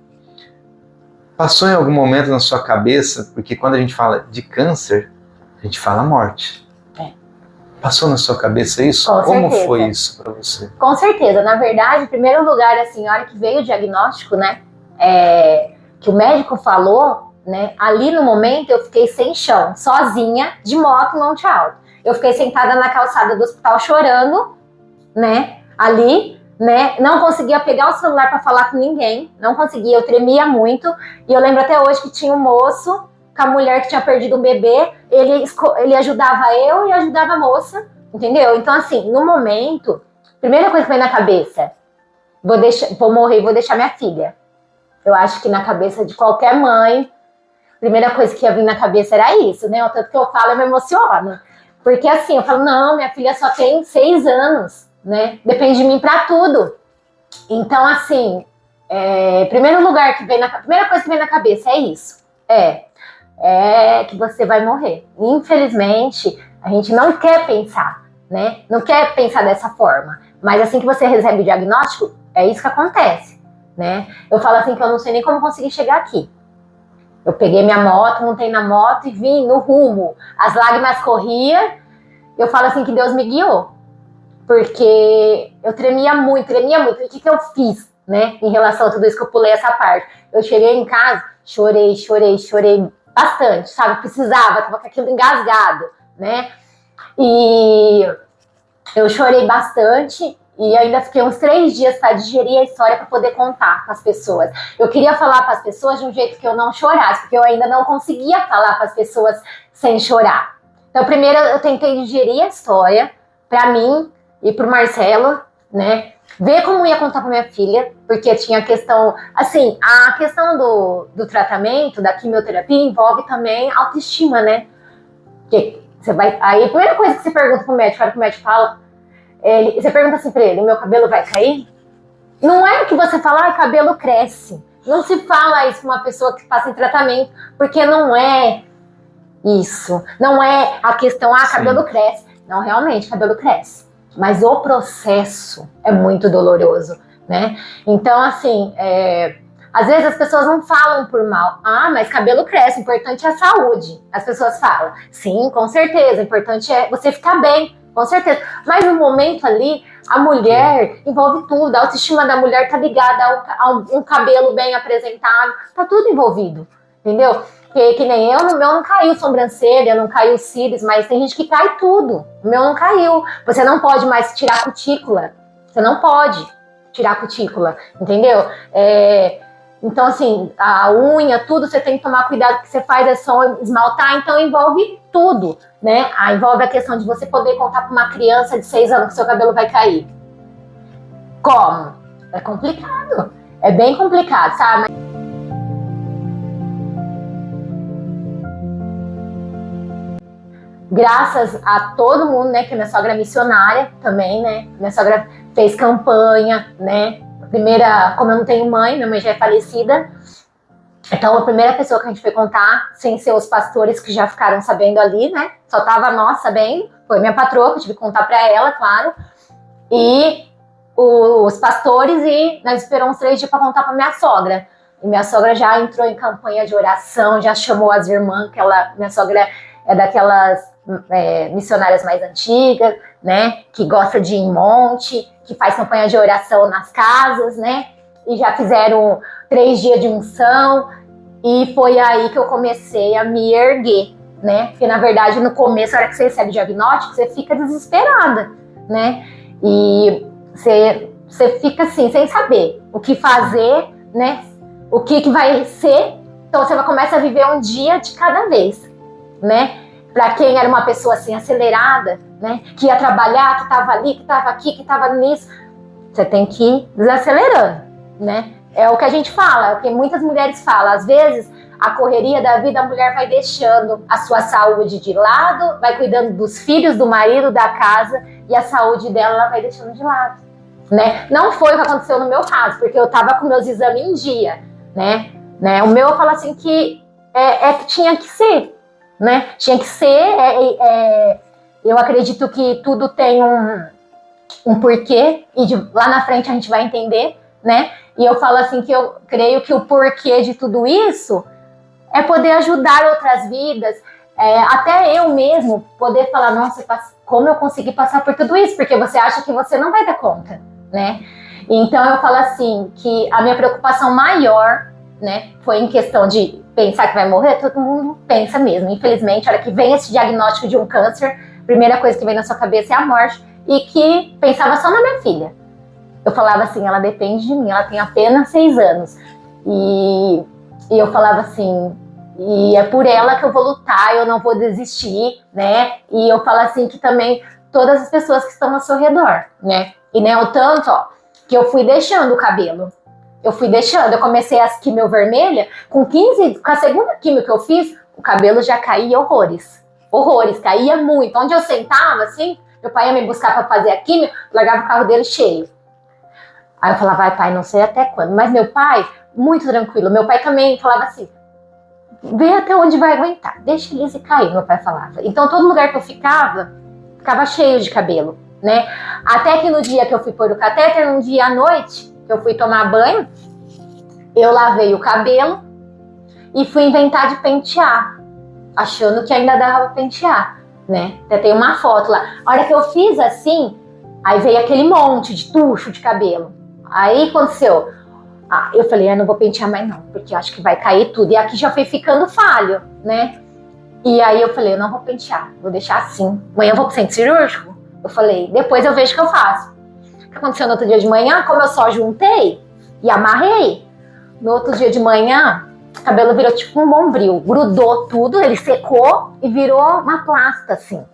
Passou em algum momento na sua cabeça, porque quando a gente fala de câncer, a gente fala morte. Passou na sua cabeça isso? Como foi isso para você? Com certeza. Na verdade, em primeiro lugar, assim, a hora que veio o diagnóstico, né, que o médico falou, né, ali no momento eu fiquei sem chão, sozinha, de moto, Monte Alto. Eu fiquei sentada na calçada do hospital chorando, né, ali, né, não conseguia pegar o celular para falar com ninguém, não conseguia, eu tremia muito. E eu lembro até hoje que tinha um moço com a mulher que tinha perdido um bebê, ele ajudava eu e ajudava a moça, entendeu? Então, assim, no momento, primeira coisa que veio na cabeça, vou morrer e vou deixar minha filha. Eu acho que na cabeça de qualquer mãe, primeira coisa que ia vir na cabeça era isso, né? O tanto que eu falo, eu me emociono. Porque assim, eu falo, não, minha filha só tem 6 anos, né? Depende de mim pra tudo. Então, assim, primeira coisa que vem na cabeça é isso. Que você vai morrer. Infelizmente, a gente não quer pensar, né? Não quer pensar dessa forma. Mas assim que você recebe o diagnóstico, é isso que acontece, né? Eu falo assim que eu não sei nem como conseguir chegar aqui. Eu peguei minha moto, montei na moto e vim no rumo. As lágrimas corriam. Eu falo assim que Deus me guiou. Porque eu tremia muito. E o que eu fiz, né? Em relação a tudo isso que eu pulei essa parte. Eu cheguei em casa, chorei bastante, sabe? Precisava, tava com aquilo engasgado, né? E eu chorei bastante e ainda fiquei uns 3 dias para digerir a história para poder contar para as pessoas. Eu queria falar para as pessoas de um jeito que eu não chorasse, porque eu ainda não conseguia falar para as pessoas sem chorar. Então, primeiro eu tentei digerir a história para mim e para o Marcelo, né? Ver como ia contar para minha filha, porque tinha a questão, assim, a questão do tratamento, da quimioterapia, envolve também autoestima, né? Porque você vai, aí a primeira coisa que você pergunta pro médico, a hora que o médico fala, você pergunta assim pra ele, meu cabelo vai cair? Não é que você fala, cabelo cresce. Não se fala isso pra uma pessoa que passa em tratamento, porque não é isso. Não é a questão, cabelo cresce. Não, realmente, cabelo cresce. Mas o processo é muito doloroso, né? Então, assim, às vezes as pessoas não falam por mal. Mas cabelo cresce, o importante é a saúde. As pessoas falam, sim, com certeza, o importante é você ficar bem, com certeza. Mas no momento ali, a mulher envolve tudo. A autoestima da mulher tá ligada a um cabelo bem apresentado. Tá tudo envolvido, entendeu? Que nem eu, no meu não caiu sobrancelha, não caiu cílios, mas tem gente que cai tudo. O meu não caiu. Você não pode mais tirar a cutícula. Você não pode tirar a cutícula, entendeu? Então, assim, a unha, tudo, você tem que tomar cuidado, que você faz é só esmaltar, então envolve tudo, né? Envolve a questão de você poder contar para uma criança de 6 anos que seu cabelo vai cair. Como? É complicado. É bem complicado, sabe? graças a todo mundo, né, que minha sogra é missionária também, né, minha sogra fez campanha, né, primeira, como eu não tenho mãe, minha mãe já é falecida, então a primeira pessoa que a gente foi contar, sem ser os pastores que já ficaram sabendo ali, né, só tava nós sabendo, foi minha patroa, que eu tive que contar pra ela, claro, e os pastores, e nós esperamos 3 dias pra contar pra minha sogra. E minha sogra já entrou em campanha de oração, já chamou as irmãs, que minha sogra é daquelas missionárias mais antigas, né, que gosta de ir em monte, que faz campanha de oração nas casas, né, e já fizeram 3 dias de unção, e foi aí que eu comecei a me erguer, né, porque na verdade no começo, na hora que você recebe o diagnóstico, você fica desesperada, né, e você fica assim, sem saber o que fazer, né, o que vai ser, então você começa a viver um dia de cada vez, né? Para quem era uma pessoa assim acelerada, né? Que ia trabalhar, que estava ali, que estava aqui, que estava nisso, você tem que ir desacelerando, né? É o que a gente fala, é o que muitas mulheres falam. Às vezes, a correria da vida, a mulher vai deixando a sua saúde de lado, vai cuidando dos filhos, do marido, da casa, e a saúde dela ela vai deixando de lado, né? Não foi o que aconteceu no meu caso, porque eu estava com meus exames em dia, né? O meu eu falo assim que que tinha que ser, né? Tinha que ser. Eu acredito que tudo tem um porquê e lá na frente a gente vai entender, né? E eu falo assim que eu creio que o porquê de tudo isso é poder ajudar outras vidas, até eu mesmo poder falar, nossa, como eu consegui passar por tudo isso? Porque você acha que você não vai dar conta, né? Então eu falo assim que a minha preocupação maior, né, foi em questão de pensar que vai morrer. Todo mundo pensa mesmo, infelizmente, a hora que vem esse diagnóstico de um câncer, a primeira coisa que vem na sua cabeça é a morte, e que pensava só na minha filha. Eu falava assim, ela depende de mim, ela tem apenas 6 anos, e eu falava assim, e é por ela que eu vou lutar, eu não vou desistir, né, e eu falo assim que também todas as pessoas que estão ao seu redor, né, e né, o tanto, ó, que eu fui deixando o cabelo. Eu comecei as quimio vermelha, com a segunda quimio que eu fiz, o cabelo já caía horrores, caía muito. Onde eu sentava, assim, meu pai ia me buscar para fazer a quimio, largava o carro dele cheio. Aí eu falava, vai pai, não sei até quando. Mas meu pai, muito tranquilo, meu pai também falava assim, vê até onde vai aguentar, deixa eles cair, meu pai falava. Então todo lugar que eu ficava cheio de cabelo, né? Até que no dia que eu fui pôr o catéter, um dia à noite, que eu fui tomar banho, eu lavei o cabelo e fui inventar de pentear, achando que ainda dava pra pentear, né? Até tem uma foto lá. A hora que eu fiz assim, aí veio aquele monte de tucho de cabelo. Aí aconteceu, eu falei, eu não vou pentear mais não, porque eu acho que vai cair tudo. E aqui já foi ficando falho, né? E aí eu falei, eu não vou pentear, vou deixar assim. Amanhã eu vou pro centro cirúrgico? Eu falei, depois eu vejo o que eu faço. O que aconteceu no outro dia de manhã, como eu só juntei e amarrei, no outro dia de manhã, o cabelo virou tipo um bombril, grudou tudo, ele secou e virou uma plasta, assim.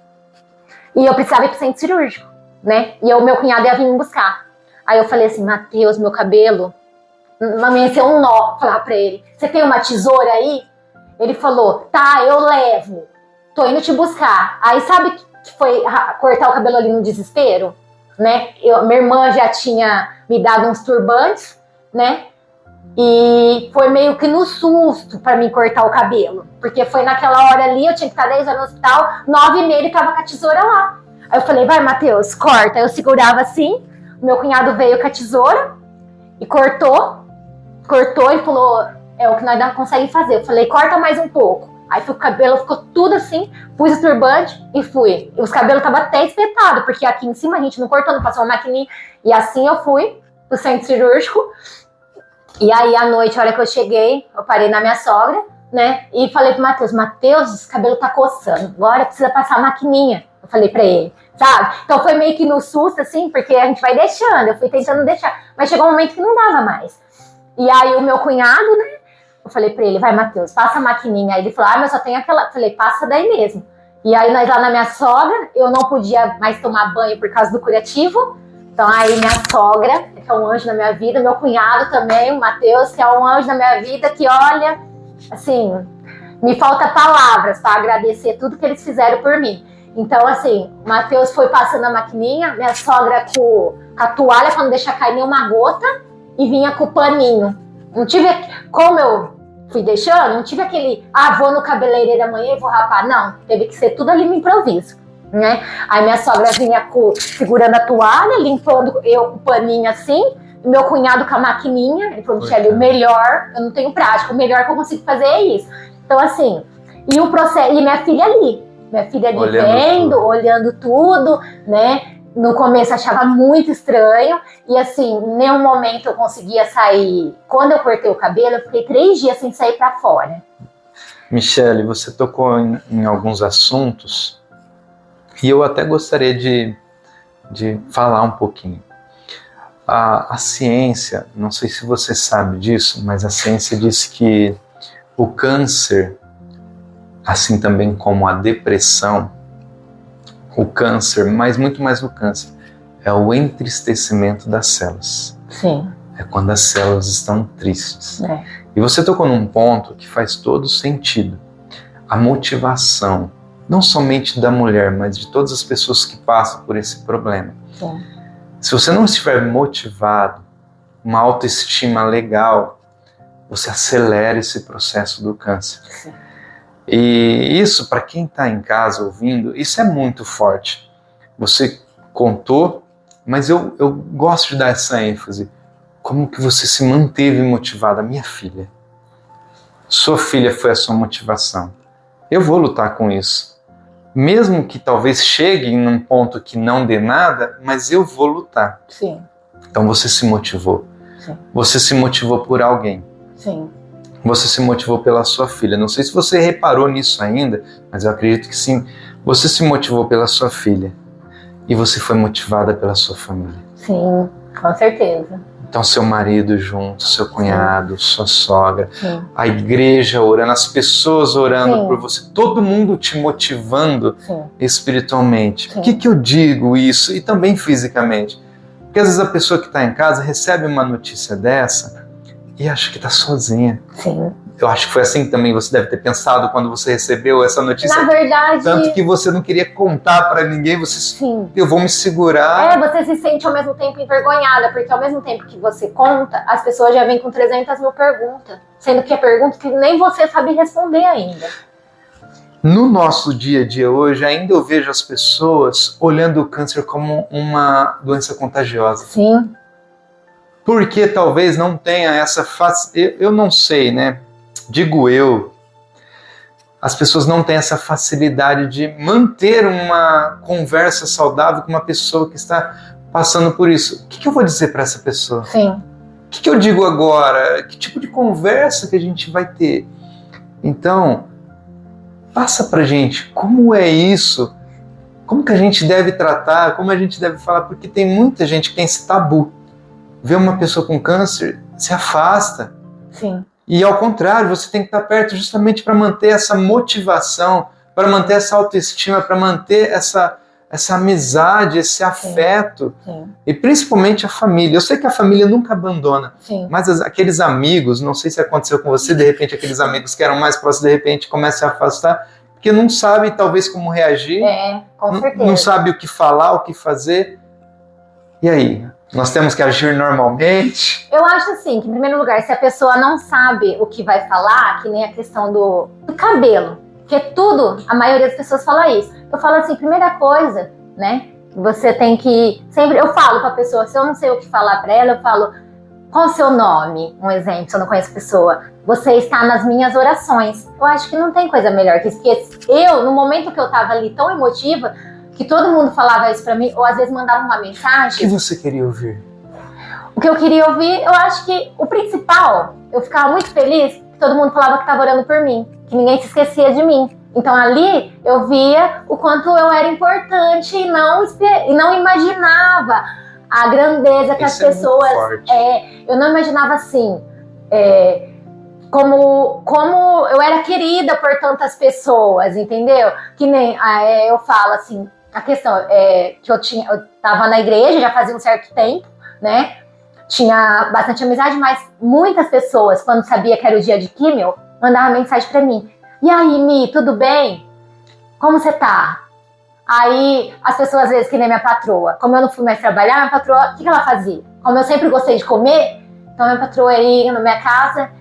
E eu precisava ir pro centro cirúrgico, né? E o meu cunhado ia vir me buscar. Aí eu falei assim, Matheus, meu cabelo amanheceu um nó. Falar pra ele, você tem uma tesoura aí? Ele falou, tá, eu levo, tô indo te buscar. Aí sabe que foi cortar o cabelo ali no desespero? Né? Minha irmã já tinha me dado uns turbantes, né? E foi meio que no susto pra mim cortar o cabelo. Porque foi naquela hora ali, eu tinha que estar 10 horas no hospital, 9h30 ele tava com a tesoura lá. Aí eu falei, vai Matheus, corta. Eu segurava assim, o meu cunhado veio com a tesoura e cortou e falou, é o que nós não conseguimos fazer. Eu falei, corta mais um pouco. Aí o cabelo ficou tudo assim, pus o turbante e fui. E os cabelos estavam até espetados, porque aqui em cima a gente não cortou, não passou uma maquininha. E assim eu fui pro centro cirúrgico. E aí à noite, a hora que eu cheguei, eu parei na minha sogra, né? E falei pro Matheus, Matheus, o cabelo tá coçando, agora precisa passar a maquininha. Eu falei pra ele, sabe? Então foi meio que no susto, assim, porque a gente vai deixando, eu fui tentando deixar. Mas chegou um momento que não dava mais. E aí o meu cunhado, né? Eu falei pra ele, vai Matheus, passa a maquininha. Aí ele falou, mas só tem aquela. Eu falei, passa daí mesmo. E aí nós lá na minha sogra, eu não podia mais tomar banho por causa do curativo. Então aí minha sogra, que é um anjo na minha vida, meu cunhado também, o Matheus, que é um anjo na minha vida, que olha, assim, me falta palavras para agradecer tudo que eles fizeram por mim. Então, assim, o Matheus foi passando a maquininha, minha sogra com a toalha pra não deixar cair nenhuma gota e vinha com o paninho. Não tive, como eu fui deixando, não tive aquele, vou no cabeleireiro amanhã e vou rapar. Não, teve que ser tudo ali no improviso, né? Aí minha sogra vinha segurando a toalha, limpando eu com o paninho assim, meu cunhado com a maquininha. Ele falou, Michele, o melhor, eu não tenho prática, o melhor que eu consigo fazer é isso. Então, assim, e o processo, e minha filha ali olhando tudo, né? No começo achava muito estranho e assim, em nenhum momento eu conseguia sair. Quando eu cortei o cabelo, eu fiquei 3 dias sem sair pra fora. Michele, você tocou em alguns assuntos e eu até gostaria de falar um pouquinho. A ciência, não sei se você sabe disso, mas a ciência diz que o câncer, assim também como a depressão, o câncer, mas muito mais o câncer, é o entristecimento das células. Sim. É quando as células estão tristes. E você tocou num ponto que faz todo sentido. A motivação, não somente da mulher, mas de todas as pessoas que passam por esse problema. Sim. Se você não estiver motivado, uma autoestima legal, você acelera esse processo do câncer. Sim. E isso, para quem está em casa ouvindo, isso é muito forte. Você contou, mas eu gosto de dar essa ênfase. Como que você se manteve motivada? Minha filha. Sua filha foi a sua motivação. Eu vou lutar com isso. Mesmo que talvez chegue num ponto que não dê nada, mas eu vou lutar. Sim. Então você se motivou. Sim. Você se motivou por alguém. Sim. Você se motivou pela sua filha. Não sei se você reparou nisso ainda, mas eu acredito que sim. Você se motivou pela sua filha. E você foi motivada pela sua família. Sim, com certeza. Então seu marido junto, seu cunhado, sua sogra, sim. A igreja orando, as pessoas orando sim. por você, todo mundo te motivando sim. espiritualmente. Sim. Por que eu digo isso? E também fisicamente. Porque às vezes a pessoa que está em casa recebe uma notícia dessa e acha que está sozinha. Sim. Eu acho que foi assim que também você deve ter pensado quando você recebeu essa notícia. Na verdade... Tanto que você não queria contar para ninguém, você... Sim. Eu vou me segurar. Você se sente ao mesmo tempo envergonhada, porque ao mesmo tempo que você conta, as pessoas já vêm com 300 mil perguntas. Sendo que é pergunta que nem você sabe responder ainda. No nosso dia a dia hoje, ainda eu vejo as pessoas olhando o câncer como uma doença contagiosa. Sim. Porque talvez não tenha essa... Eu não sei, né? Digo eu, as pessoas não têm essa facilidade de manter uma conversa saudável com uma pessoa que está passando por isso. O que eu vou dizer para essa pessoa? Sim. O que eu digo agora? Que tipo de conversa que a gente vai ter? Então, passa pra gente como é isso, como que a gente deve tratar, como a gente deve falar, porque tem muita gente que tem esse tabu. Vê uma pessoa com câncer, se afasta. Sim. E ao contrário, você tem que estar perto justamente para manter essa motivação, para manter essa autoestima, para manter essa amizade, esse afeto. Sim. E principalmente a família. Eu sei que a família nunca abandona, sim. mas aqueles amigos, não sei se aconteceu com você, de repente aqueles amigos que eram mais próximos, de repente começam a afastar, porque não sabe talvez como reagir, com certeza. Não sabe o que falar, o que fazer. E aí? Nós temos que agir normalmente? Eu acho assim, que em primeiro lugar, se a pessoa não sabe o que vai falar, que nem a questão do cabelo, porque tudo, a maioria das pessoas fala isso. Eu falo assim, primeira coisa, né, você tem que, sempre, eu falo pra pessoa, se eu não sei o que falar pra ela, eu falo, qual o seu nome? Um exemplo, se eu não conheço a pessoa. Você está nas minhas orações. Eu acho que não tem coisa melhor que isso, porque eu, no momento que eu tava ali tão emotiva, que todo mundo falava isso pra mim, ou às vezes mandava uma mensagem. O que você queria ouvir? O que eu queria ouvir, eu acho que o principal, eu ficava muito feliz que todo mundo falava que estava orando por mim, que ninguém se esquecia de mim. Então ali eu via o quanto eu era importante e não imaginava a grandeza que as pessoas... eu não imaginava assim, como eu era querida por tantas pessoas, entendeu? Que nem eu falo assim, a questão que eu tava na igreja já fazia um certo tempo, né? Tinha bastante amizade, mas muitas pessoas, quando sabia que era o dia de químio, mandavam mensagem pra mim. E aí, Mi, tudo bem? Como você tá? Aí, as pessoas, às vezes, que nem minha patroa, como eu não fui mais trabalhar, minha patroa, o que ela fazia? Como eu sempre gostei de comer, então minha patroa ia na minha casa,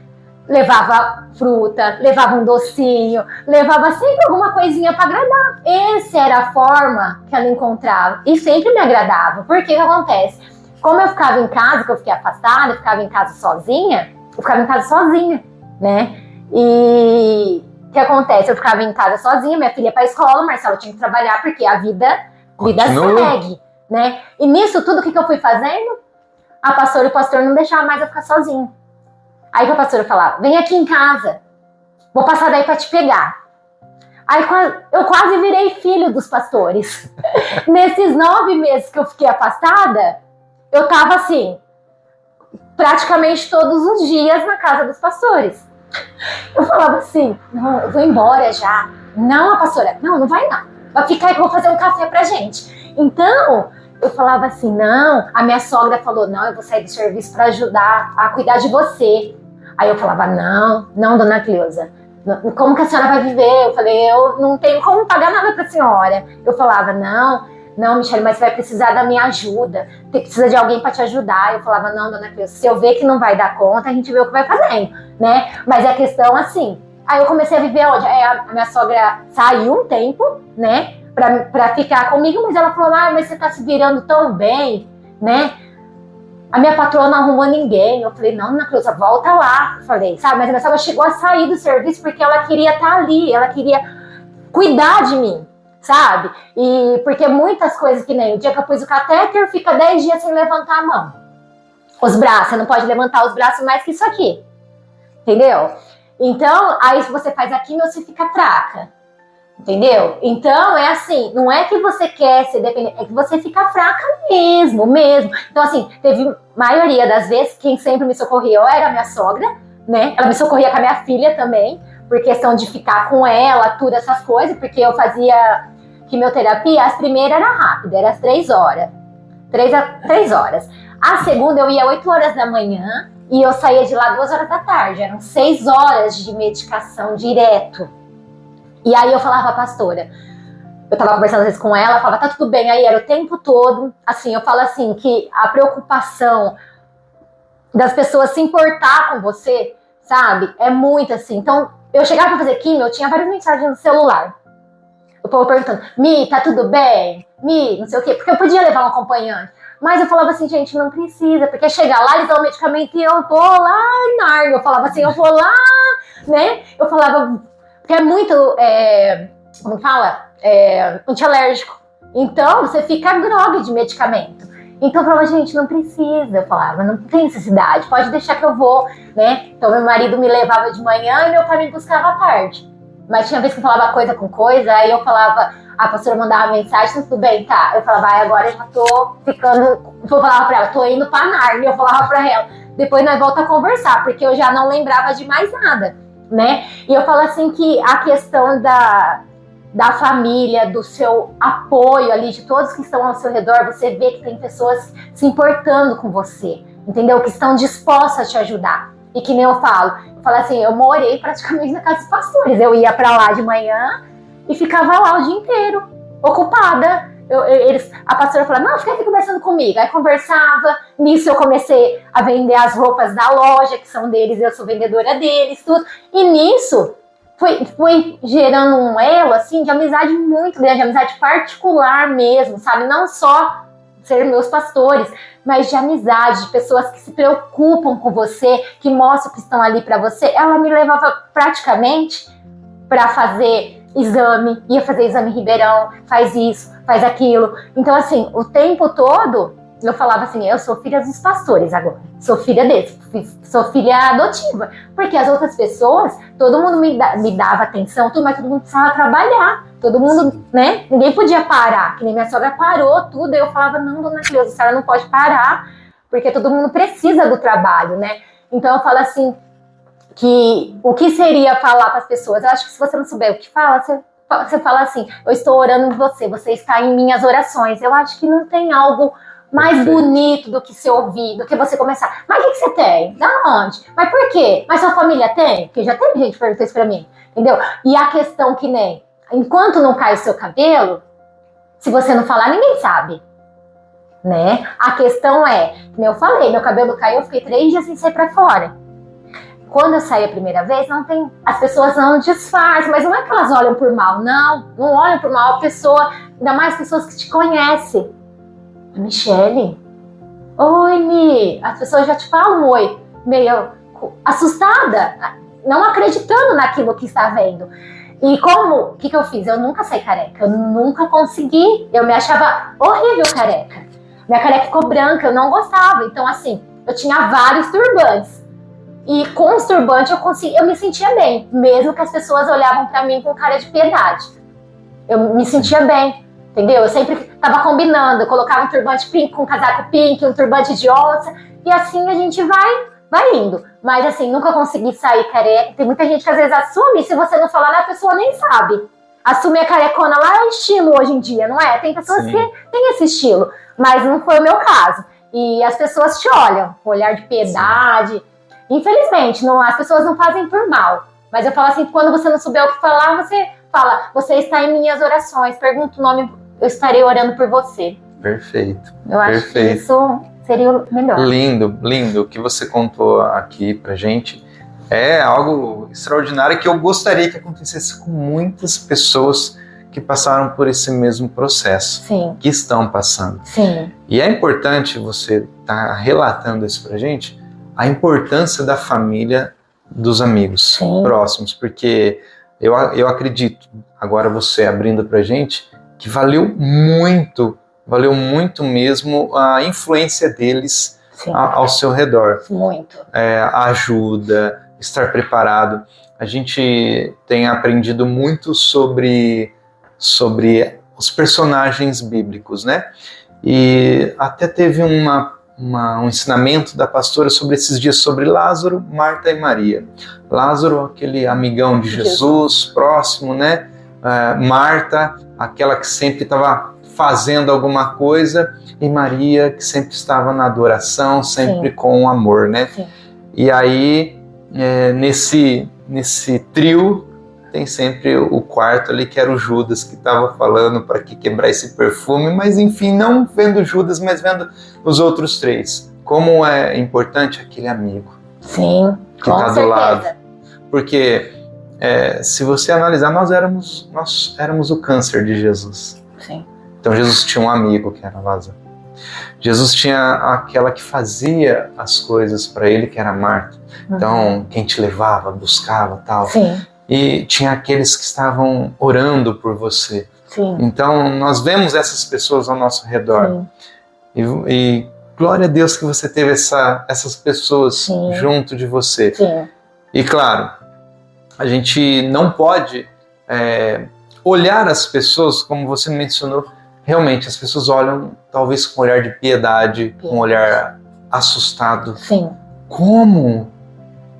levava fruta, levava um docinho, levava sempre alguma coisinha para agradar. Essa era a forma que ela encontrava e sempre me agradava. Porque que acontece? Como eu ficava em casa, que eu fiquei afastada, eu ficava em casa sozinha, né? E o que acontece? Eu ficava em casa sozinha, minha filha ia pra escola, o Marcelo tinha que trabalhar, porque a vida segue, né? E nisso tudo, o que eu fui fazendo? A pastora e o pastor não deixavam mais eu ficar sozinha. Aí a pastora falava, vem aqui em casa, vou passar daí pra te pegar. Aí eu quase virei filho dos pastores. Nesses 9 meses que eu fiquei afastada, eu tava assim, praticamente todos os dias na casa dos pastores. Eu falava assim, não, eu vou embora já. Não, a pastora, não vai não. Vai ficar aí que eu vou fazer um café pra gente. Então, eu falava assim, não. A minha sogra falou, não, eu vou sair do serviço pra ajudar a cuidar de você. Aí eu falava, não, dona Cleusa. Como que a senhora vai viver? Eu falei, eu não tenho como pagar nada pra senhora. Eu falava, não, Michele, mas você vai precisar da minha ajuda. Você precisa de alguém para te ajudar. Eu falava, não, dona Cleusa, se eu ver que não vai dar conta, a gente vê o que vai fazendo, né? Mas a questão, assim, aí eu comecei a viver onde? A minha sogra saiu um tempo, né, pra ficar comigo, mas ela falou, mas você tá se virando tão bem, né? A minha patroa não arrumou ninguém. Eu falei, não, dona Cleusa, volta lá. Eu falei, sabe, mas a minha sogra chegou a sair do serviço porque ela queria estar ali, ela queria cuidar de mim, sabe? E porque muitas coisas, que nem o dia que eu pus o catéter, fica 10 dias sem levantar a mão. Os braços, você não pode levantar os braços mais que isso aqui. Entendeu? Então, aí se você faz aqui, você fica fraca. Entendeu? Então, é assim, não é que você quer ser dependente, é que você fica fraca mesmo. Então, assim, teve maioria das vezes, quem sempre me socorria era a minha sogra, né? Ela me socorria com a minha filha também, por questão de ficar com ela, tudo essas coisas, porque eu fazia quimioterapia, as primeiras era rápida, era às 3 horas. 3 horas. A segunda eu ia 8 horas da manhã e eu saía de lá 2 horas da tarde. Eram 6 horas de medicação direto. E aí eu falava pra pastora, eu tava conversando às vezes com ela, falava, tá tudo bem, aí era o tempo todo, assim, eu falo assim, que a preocupação das pessoas se importar com você, sabe, é muito assim. Então, eu chegava pra fazer quimio, eu tinha várias mensagens no celular. O povo perguntando, Mi, tá tudo bem? Mi, não sei o quê, porque eu podia levar um acompanhante. Mas eu falava assim, gente, não precisa, porque chegar lá, eles dão o medicamento e eu vou lá em Narnia. Eu falava assim, eu vou lá, né? Eu falava, porque é muito, como fala? Antialérgico. Então, você fica grogue de medicamento. Então, eu falava, gente, não precisa. Eu falava, não tem necessidade, pode deixar que eu vou, né? Então, meu marido me levava de manhã e meu pai me buscava à tarde. Mas tinha vez que eu falava coisa com coisa, aí eu falava, a pastora mandava mensagem, tudo bem, tá. Eu falava, agora eu já tô ficando. Eu falava pra ela, tô indo pra Narnia. Eu falava pra ela, depois nós voltamos a conversar, porque eu já não lembrava de mais nada, né? E eu falo assim que a questão da família, do seu apoio ali, de todos que estão ao seu redor, você vê que tem pessoas se importando com você, entendeu? Que estão dispostas a te ajudar. E que nem eu falo assim, eu morei praticamente na casa dos pastores. Eu ia pra lá de manhã e ficava lá o dia inteiro, ocupada. A pastora falava, não, fica aqui conversando comigo. Aí conversava, nisso eu comecei a vender as roupas da loja, que são deles, eu sou vendedora deles, tudo. E nisso foi gerando um elo, assim, de amizade muito grande, de amizade particular mesmo, sabe? Não só ser meus pastores, mas de amizade, de pessoas que se preocupam com você, que mostram que estão ali para você. Ela me levava praticamente para fazer exame, ia fazer exame em Ribeirão, faz isso, faz aquilo. Então, assim, o tempo todo eu falava assim, eu sou filha dos pastores agora, sou filha deles, sou filha adotiva, porque as outras pessoas, todo mundo me dava atenção, tudo, mas todo mundo precisava trabalhar, todo mundo, né, ninguém podia parar, que nem minha sogra parou tudo, aí eu falava, não, dona Cleusa, a senhora não pode parar, porque todo mundo precisa do trabalho, né, então eu falo assim, que o que seria falar para as pessoas, eu acho que se você não souber o que fala, você fala assim, eu estou orando em você, você está em minhas orações, eu acho que não tem algo mais bonito do que se ouvir, do que você começar. Mas o que você tem? Da onde? Mas por quê? Mas sua família tem? Porque já teve gente que perguntou isso pra mim, entendeu? E a questão que nem, enquanto não cai o seu cabelo, Se você não falar, ninguém sabe, né? A questão é, como eu falei, meu cabelo caiu, eu fiquei 3 dias sem sair pra fora. Quando eu saí a primeira vez, não tem, as pessoas não disfarçam, mas não é que elas olham por mal, não olham por mal. A pessoa, ainda mais pessoas que te conhecem. Michele, oi, Mi. As pessoas já te falam oi, meio assustada, não acreditando naquilo que está vendo. E o que eu fiz? Eu nunca saí careca, eu nunca consegui, eu me achava horrível careca. Minha careca ficou branca, eu não gostava. Então, assim, eu tinha vários turbantes. E com os turbantes eu me sentia bem, mesmo que as pessoas olhavam pra mim com cara de piedade. Eu me sentia bem, entendeu? Eu sempre tava combinando, eu colocava um turbante pink com um casaco pink, um turbante de onça, e assim a gente vai indo. Mas assim, nunca consegui sair careca. Tem muita gente que às vezes assume, e se você não falar, a pessoa nem sabe. Assumir a carecona lá é o estilo hoje em dia, não é? Tem pessoas que têm esse estilo, mas não foi o meu caso. E as pessoas te olham com olhar de piedade. Sim. Infelizmente, as pessoas não fazem por mal. Mas eu falo assim, quando você não souber o que falar, você fala, você está em minhas orações, pergunta o nome, eu estarei orando por você. Perfeito. Eu acho que isso seria o melhor. Lindo, lindo. O que você contou aqui pra gente é algo extraordinário que eu gostaria que acontecesse com muitas pessoas que passaram por esse mesmo processo. Sim. Que estão passando. Sim. E é importante você estar relatando isso pra gente, a importância da família, dos amigos. Sim. Próximos, porque eu acredito, agora você abrindo pra gente, que valeu muito mesmo a influência deles ao seu redor. Muito. A ajuda, estar preparado. A gente tem aprendido muito sobre os personagens bíblicos, né? E até teve um ensinamento da pastora sobre esses dias sobre Lázaro, Marta e Maria. Lázaro, aquele amigão de Jesus, próximo, né? Marta, aquela que sempre estava fazendo alguma coisa, e Maria, que sempre estava na adoração, sempre com amor, né? Sim. E aí, nesse trio, tem sempre o quarto ali, que era o Judas, que estava falando para que quebrar esse perfume, mas enfim, não vendo Judas, mas vendo os outros 3. Como é importante aquele amigo. Sim, que está do lado. Porque se você analisar, nós éramos o câncer de Jesus. Sim. Então Jesus tinha um amigo que era Lázaro. Jesus tinha aquela que fazia as coisas para ele, que era Marta. Então, quem te levava, buscava, tal. Sim. E tinha aqueles que estavam orando por você. Sim. Então, nós vemos essas pessoas ao nosso redor. E glória a Deus que você teve essas pessoas junto de você. Sim. E claro, a gente não pode olhar as pessoas, como você mencionou, realmente as pessoas olham talvez com um olhar de piedade, com um olhar assustado. Sim. Como?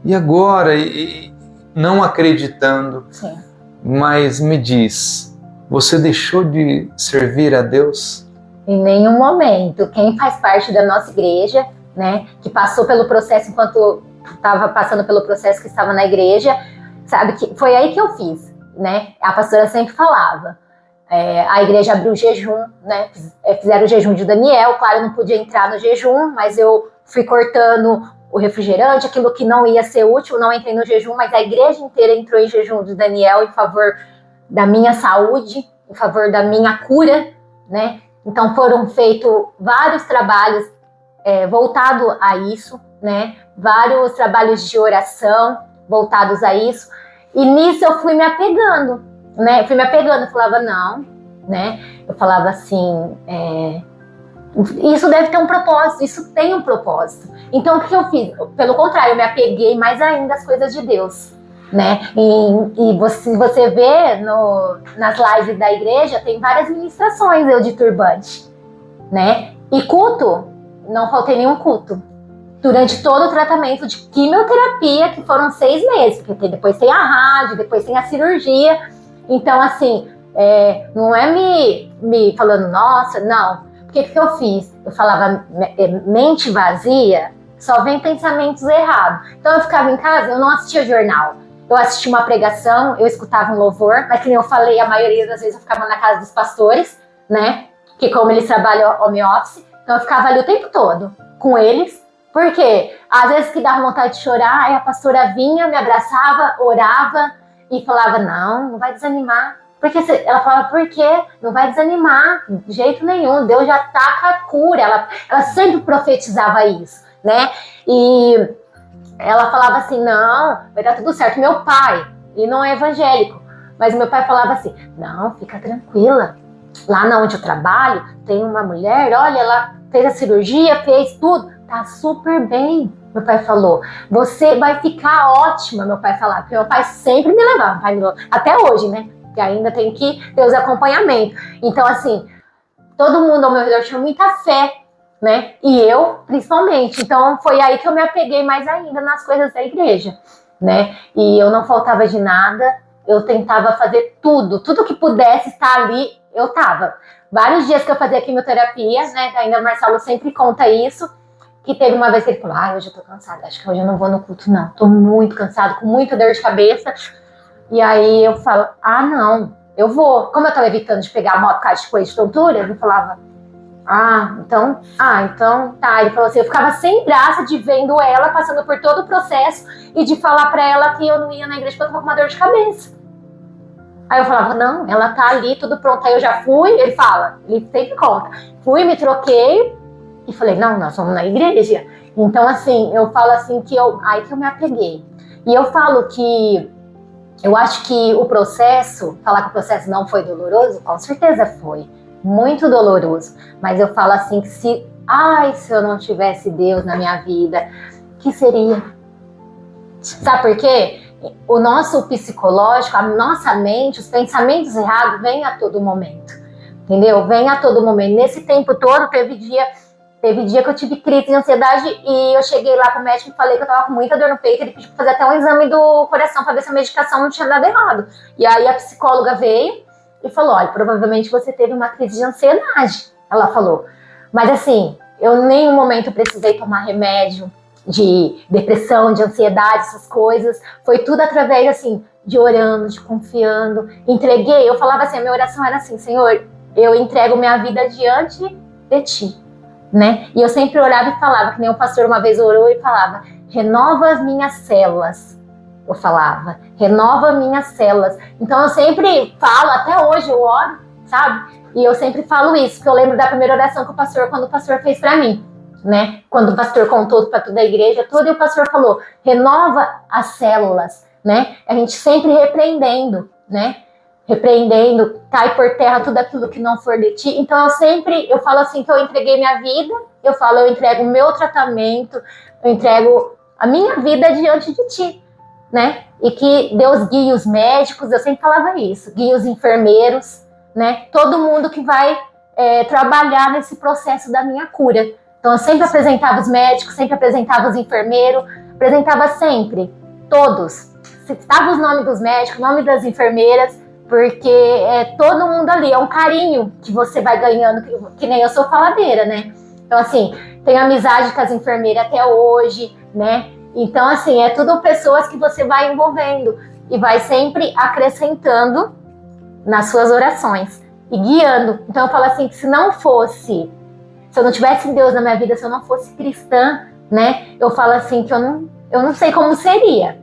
E agora? E não acreditando. Sim. Mas me diz, você deixou de servir a Deus? Em nenhum momento. Quem faz parte da nossa igreja, né, que passou pelo processo enquanto estava passando pelo processo que estava na igreja, sabe que foi aí que eu fiz, né? A pastora sempre falava. A igreja abriu o jejum, né? Fizeram o jejum de Daniel. Claro, eu não podia entrar no jejum, mas eu fui cortando o refrigerante, aquilo que não ia ser útil, não entrei no jejum, mas a igreja inteira entrou em jejum de Daniel em favor da minha saúde, em favor da minha cura, né? Então foram feitos vários trabalhos voltados a isso, né? Vários trabalhos de oração voltados a isso, e nisso eu fui me apegando, né? Eu falava não, né? Eu falava assim, isso deve ter um propósito, isso tem um propósito. Então o que eu fiz? Pelo contrário, eu me apeguei mais ainda às coisas de Deus, né? E você vê nas lives da igreja, tem várias ministrações eu de turbante, né? E culto, não faltei nenhum culto. Durante todo o tratamento de quimioterapia, que foram 6 meses, porque depois tem a rádio, depois tem a cirurgia. Então, assim, não é me falando, nossa, não. Porque o que eu fiz? Eu falava, mente vazia, só vem pensamentos errados. Então eu ficava em casa, eu não assistia jornal. Eu assistia uma pregação, eu escutava um louvor, mas que nem eu falei, a maioria das vezes eu ficava na casa dos pastores, né? Que como eles trabalham home office, então eu ficava ali o tempo todo com eles. Porque às vezes que dava vontade de chorar, aí a pastora vinha, me abraçava, orava e falava, não vai desanimar. Porque ela falava, por quê? Não vai desanimar, de jeito nenhum, Deus já tá com a cura. Ela sempre profetizava isso, né? E ela falava assim, não, vai dar tudo certo. Meu pai, ele não é evangélico, mas meu pai falava assim, não, fica tranquila. Lá onde eu trabalho, tem uma mulher, olha, ela fez a cirurgia, fez tudo, tá super bem. Meu pai falou, você vai ficar ótima, meu pai falava, porque meu pai sempre me levava, até hoje, né? Que ainda tem que ter os acompanhamentos. Então, assim, todo mundo ao meu redor tinha muita fé, né? E eu, principalmente. Então, foi aí que eu me apeguei mais ainda nas coisas da igreja, né? E eu não faltava de nada, eu tentava fazer tudo que pudesse estar ali, eu tava. Vários dias que eu fazia quimioterapia, né? Ainda o Marcelo sempre conta isso, que teve uma vez que ele falou, hoje eu tô cansada, acho que hoje eu não vou no culto, não. Tô muito cansado, com muita dor de cabeça. E aí eu falo, não, eu vou. Como eu tava evitando de pegar a moto por causa de coisa de tontura, ele falava, então tá. Ele falou assim, eu ficava sem graça de vendo ela passando por todo o processo e de falar pra ela que eu não ia na igreja porque eu tava com uma dor de cabeça. Aí eu falava, não, ela tá ali, tudo pronto. Aí eu já fui, ele sempre conta. Fui, me troquei e falei, não, nós vamos na igreja. Então, assim, eu falo assim aí que eu me apeguei. E eu falo que eu acho que o processo, falar que o processo não foi doloroso, com certeza foi. Muito doloroso. Mas eu falo assim que se eu não tivesse Deus na minha vida, que seria? Sim. Sabe por quê? O nosso psicológico, a nossa mente, os pensamentos errados vêm a todo momento. Entendeu? Vem a todo momento. Nesse tempo todo, teve dia que eu tive crise de ansiedade e eu cheguei lá pro médico e falei que eu tava com muita dor no peito. Ele pediu pra fazer até um exame do coração pra ver se a medicação não tinha dado errado. E aí a psicóloga veio e falou, olha, provavelmente você teve uma crise de ansiedade. Ela falou. Mas assim, eu em nenhum momento precisei tomar remédio de depressão, de ansiedade, essas coisas. Foi tudo através, assim, de orando, de confiando. Entreguei, eu falava assim, a minha oração era assim, Senhor, eu entrego minha vida diante de Ti. Né? E eu sempre orava e falava, que nem o pastor uma vez orou e falava, renova as minhas células. Eu falava, renova minhas células. Então eu sempre falo, até hoje eu oro, sabe? E eu sempre falo isso, que eu lembro da primeira oração que quando o pastor fez pra mim, né? Quando o pastor contou pra toda a igreja toda, e o pastor falou, renova as células, né? A gente sempre repreendendo, né? Repreendendo, cai por terra tudo aquilo que não for de Ti. Então eu falo assim que eu entreguei minha vida, eu entrego o meu tratamento, eu entrego a minha vida diante de Ti, né? E que Deus guie os médicos, eu sempre falava isso, guie os enfermeiros, né? Todo mundo que vai trabalhar nesse processo da minha cura. Então eu sempre apresentava os médicos, sempre apresentava os enfermeiros, apresentava sempre, todos. Citava os nomes dos médicos, nome das enfermeiras, porque todo mundo ali, é um carinho que você vai ganhando, que nem eu sou faladeira, né? Então, assim, tenho amizade com as enfermeiras até hoje, né? Então, assim, é tudo pessoas que você vai envolvendo e vai sempre acrescentando nas suas orações e guiando. Então, eu falo assim, que se eu não tivesse Deus na minha vida, se eu não fosse cristã, né? Eu falo assim, que eu não sei como seria.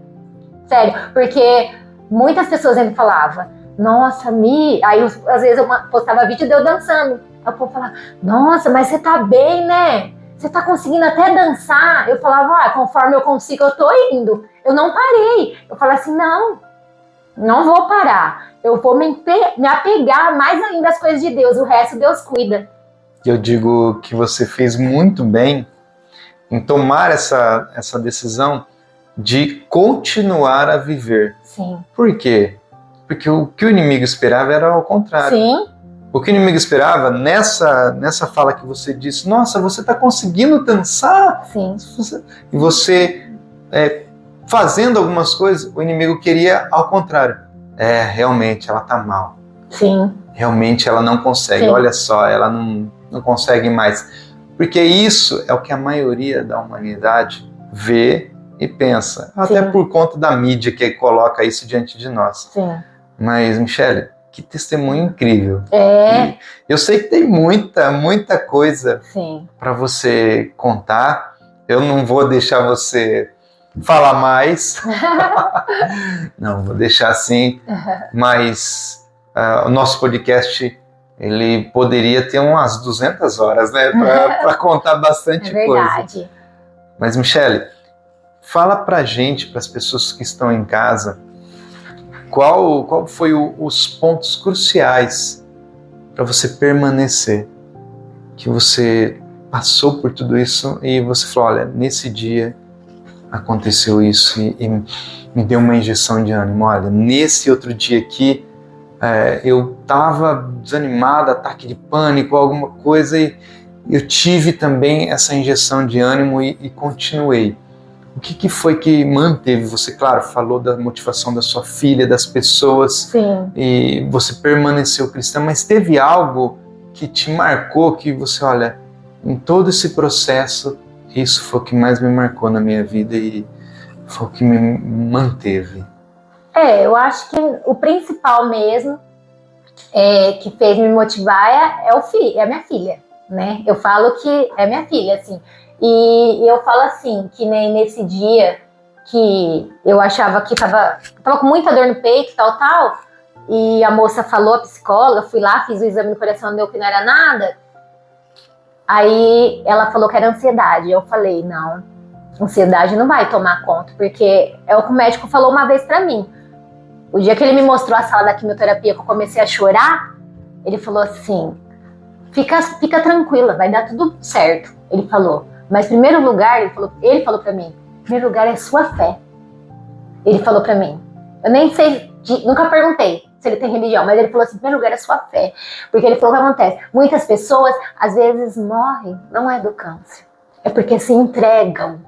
Sério, porque muitas pessoas ainda falavam, nossa, aí às vezes eu postava vídeo de eu dançando. Aí o povo falava, nossa, mas você tá bem, né? Você tá conseguindo até dançar. Eu falava, conforme eu consigo, eu tô indo. Eu não parei. Eu falava assim, não vou parar. Eu vou me apegar mais ainda às coisas de Deus. O resto Deus cuida. Eu digo que você fez muito bem em tomar essa decisão de continuar a viver. Sim. Por quê? Porque o que o inimigo esperava era ao contrário. Sim. O que o inimigo esperava, nessa fala que você disse, nossa, você está conseguindo dançar? Sim. E você fazendo algumas coisas, o inimigo queria ao contrário. Realmente, ela está mal. Sim. Realmente ela não consegue. Sim. Olha só, ela não consegue mais. Porque isso é o que a maioria da humanidade vê e pensa. Até por conta da mídia que coloca isso diante de nós. Sim. Mas, Michele, que testemunho incrível. É. Eu sei que tem muita coisa Sim. para você contar. Eu não vou deixar você falar mais. Não, vou deixar assim. Mas o nosso podcast, ele poderia ter umas 200 horas, né? Para contar bastante coisa. Verdade. Mas, Michele, fala pra gente, para as pessoas que estão em casa, qual foi os pontos cruciais para você permanecer, que você passou por tudo isso e você falou, olha, nesse dia aconteceu isso e me deu uma injeção de ânimo. Olha, nesse outro dia aqui, eu estava desanimado, ataque de pânico, alguma coisa, e eu tive também essa injeção de ânimo e continuei. O que foi que manteve você? Claro, falou da motivação da sua filha, das pessoas. Sim. E você permaneceu cristã, mas teve algo que te marcou, que você, olha, em todo esse processo, isso foi o que mais me marcou na minha vida e foi o que me manteve. Eu acho que o principal mesmo que fez me motivar é a minha filha, né? Eu falo que é minha filha, assim. E eu falo assim, que nem nesse dia que eu achava que tava com muita dor no peito, tal, e a moça falou, a psicóloga, fui lá, fiz o exame do coração, deu que não era nada. Aí ela falou que era ansiedade. Eu falei, não, ansiedade não vai tomar conta, porque é o que o médico falou uma vez pra mim. O dia que ele me mostrou a sala da quimioterapia, que eu comecei a chorar, ele falou assim, fica tranquila, vai dar tudo certo. Ele falou, mas em primeiro lugar, ele falou pra mim, em primeiro lugar é sua fé. Ele falou pra mim, eu nem sei, nunca perguntei se ele tem religião, mas ele falou assim, em primeiro lugar é sua fé. Porque ele falou o que acontece, muitas pessoas às vezes morrem, não é do câncer, é porque se entregam.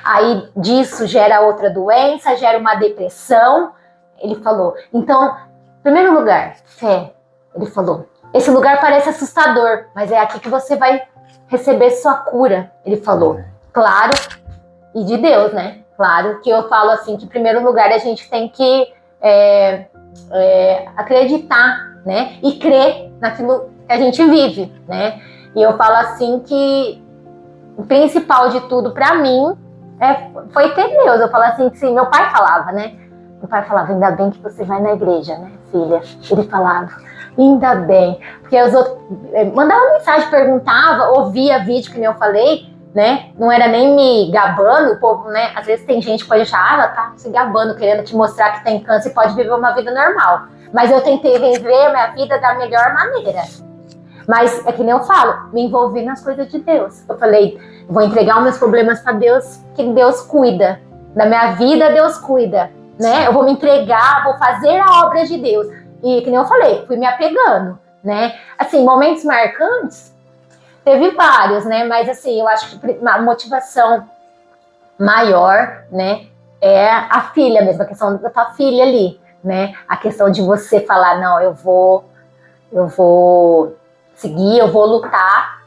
Aí disso gera outra doença, gera uma depressão. Ele falou, então, em primeiro lugar, fé. Ele falou, esse lugar parece assustador, mas é aqui que você vai receber sua cura. Ele falou, claro, e de Deus, né? Claro que eu falo assim, que em primeiro lugar a gente tem que acreditar, né? E crer naquilo que a gente vive, né? E eu falo assim que o principal de tudo pra mim foi ter Deus. Eu falo assim, que sim, meu pai falava, né? Meu pai falava, ainda bem que você vai na igreja, né, filha? Ele falava, ainda bem. Porque os outros mandavam mensagem, perguntava, ouvia vídeo, que nem eu falei, né? Não era nem me gabando, o povo, né? Às vezes tem gente que pode achar, ela tá se gabando, querendo te mostrar que tem câncer e pode viver uma vida normal. Mas eu tentei viver a minha vida da melhor maneira. Mas é que nem eu falo, me envolvi nas coisas de Deus. Eu falei, vou entregar os meus problemas para Deus, que Deus cuida. Da minha vida, Deus cuida. Né? Eu vou me entregar, vou fazer a obra de Deus. E que nem eu falei, fui me apegando, né? Assim, momentos marcantes, teve vários, né? Mas assim, eu acho que a motivação maior, né, é a filha mesmo, a questão da tua filha ali, né? A questão de você falar, não, eu vou seguir, eu vou lutar,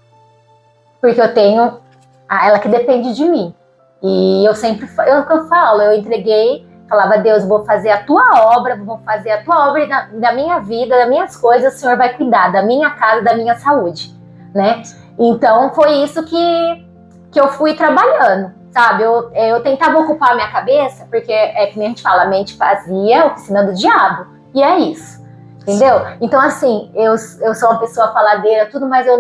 porque eu tenho ela que depende de mim. E eu sempre, eu entreguei, falava, Deus, vou fazer a tua obra da minha vida, das minhas coisas, o Senhor vai cuidar da minha casa, da minha saúde, né? Então foi isso que eu fui trabalhando, sabe? Eu tentava ocupar a minha cabeça, porque é que nem a gente fala, a mente vazia, oficina do diabo, e é isso, entendeu? Então assim, eu sou uma pessoa faladeira, tudo, mas eu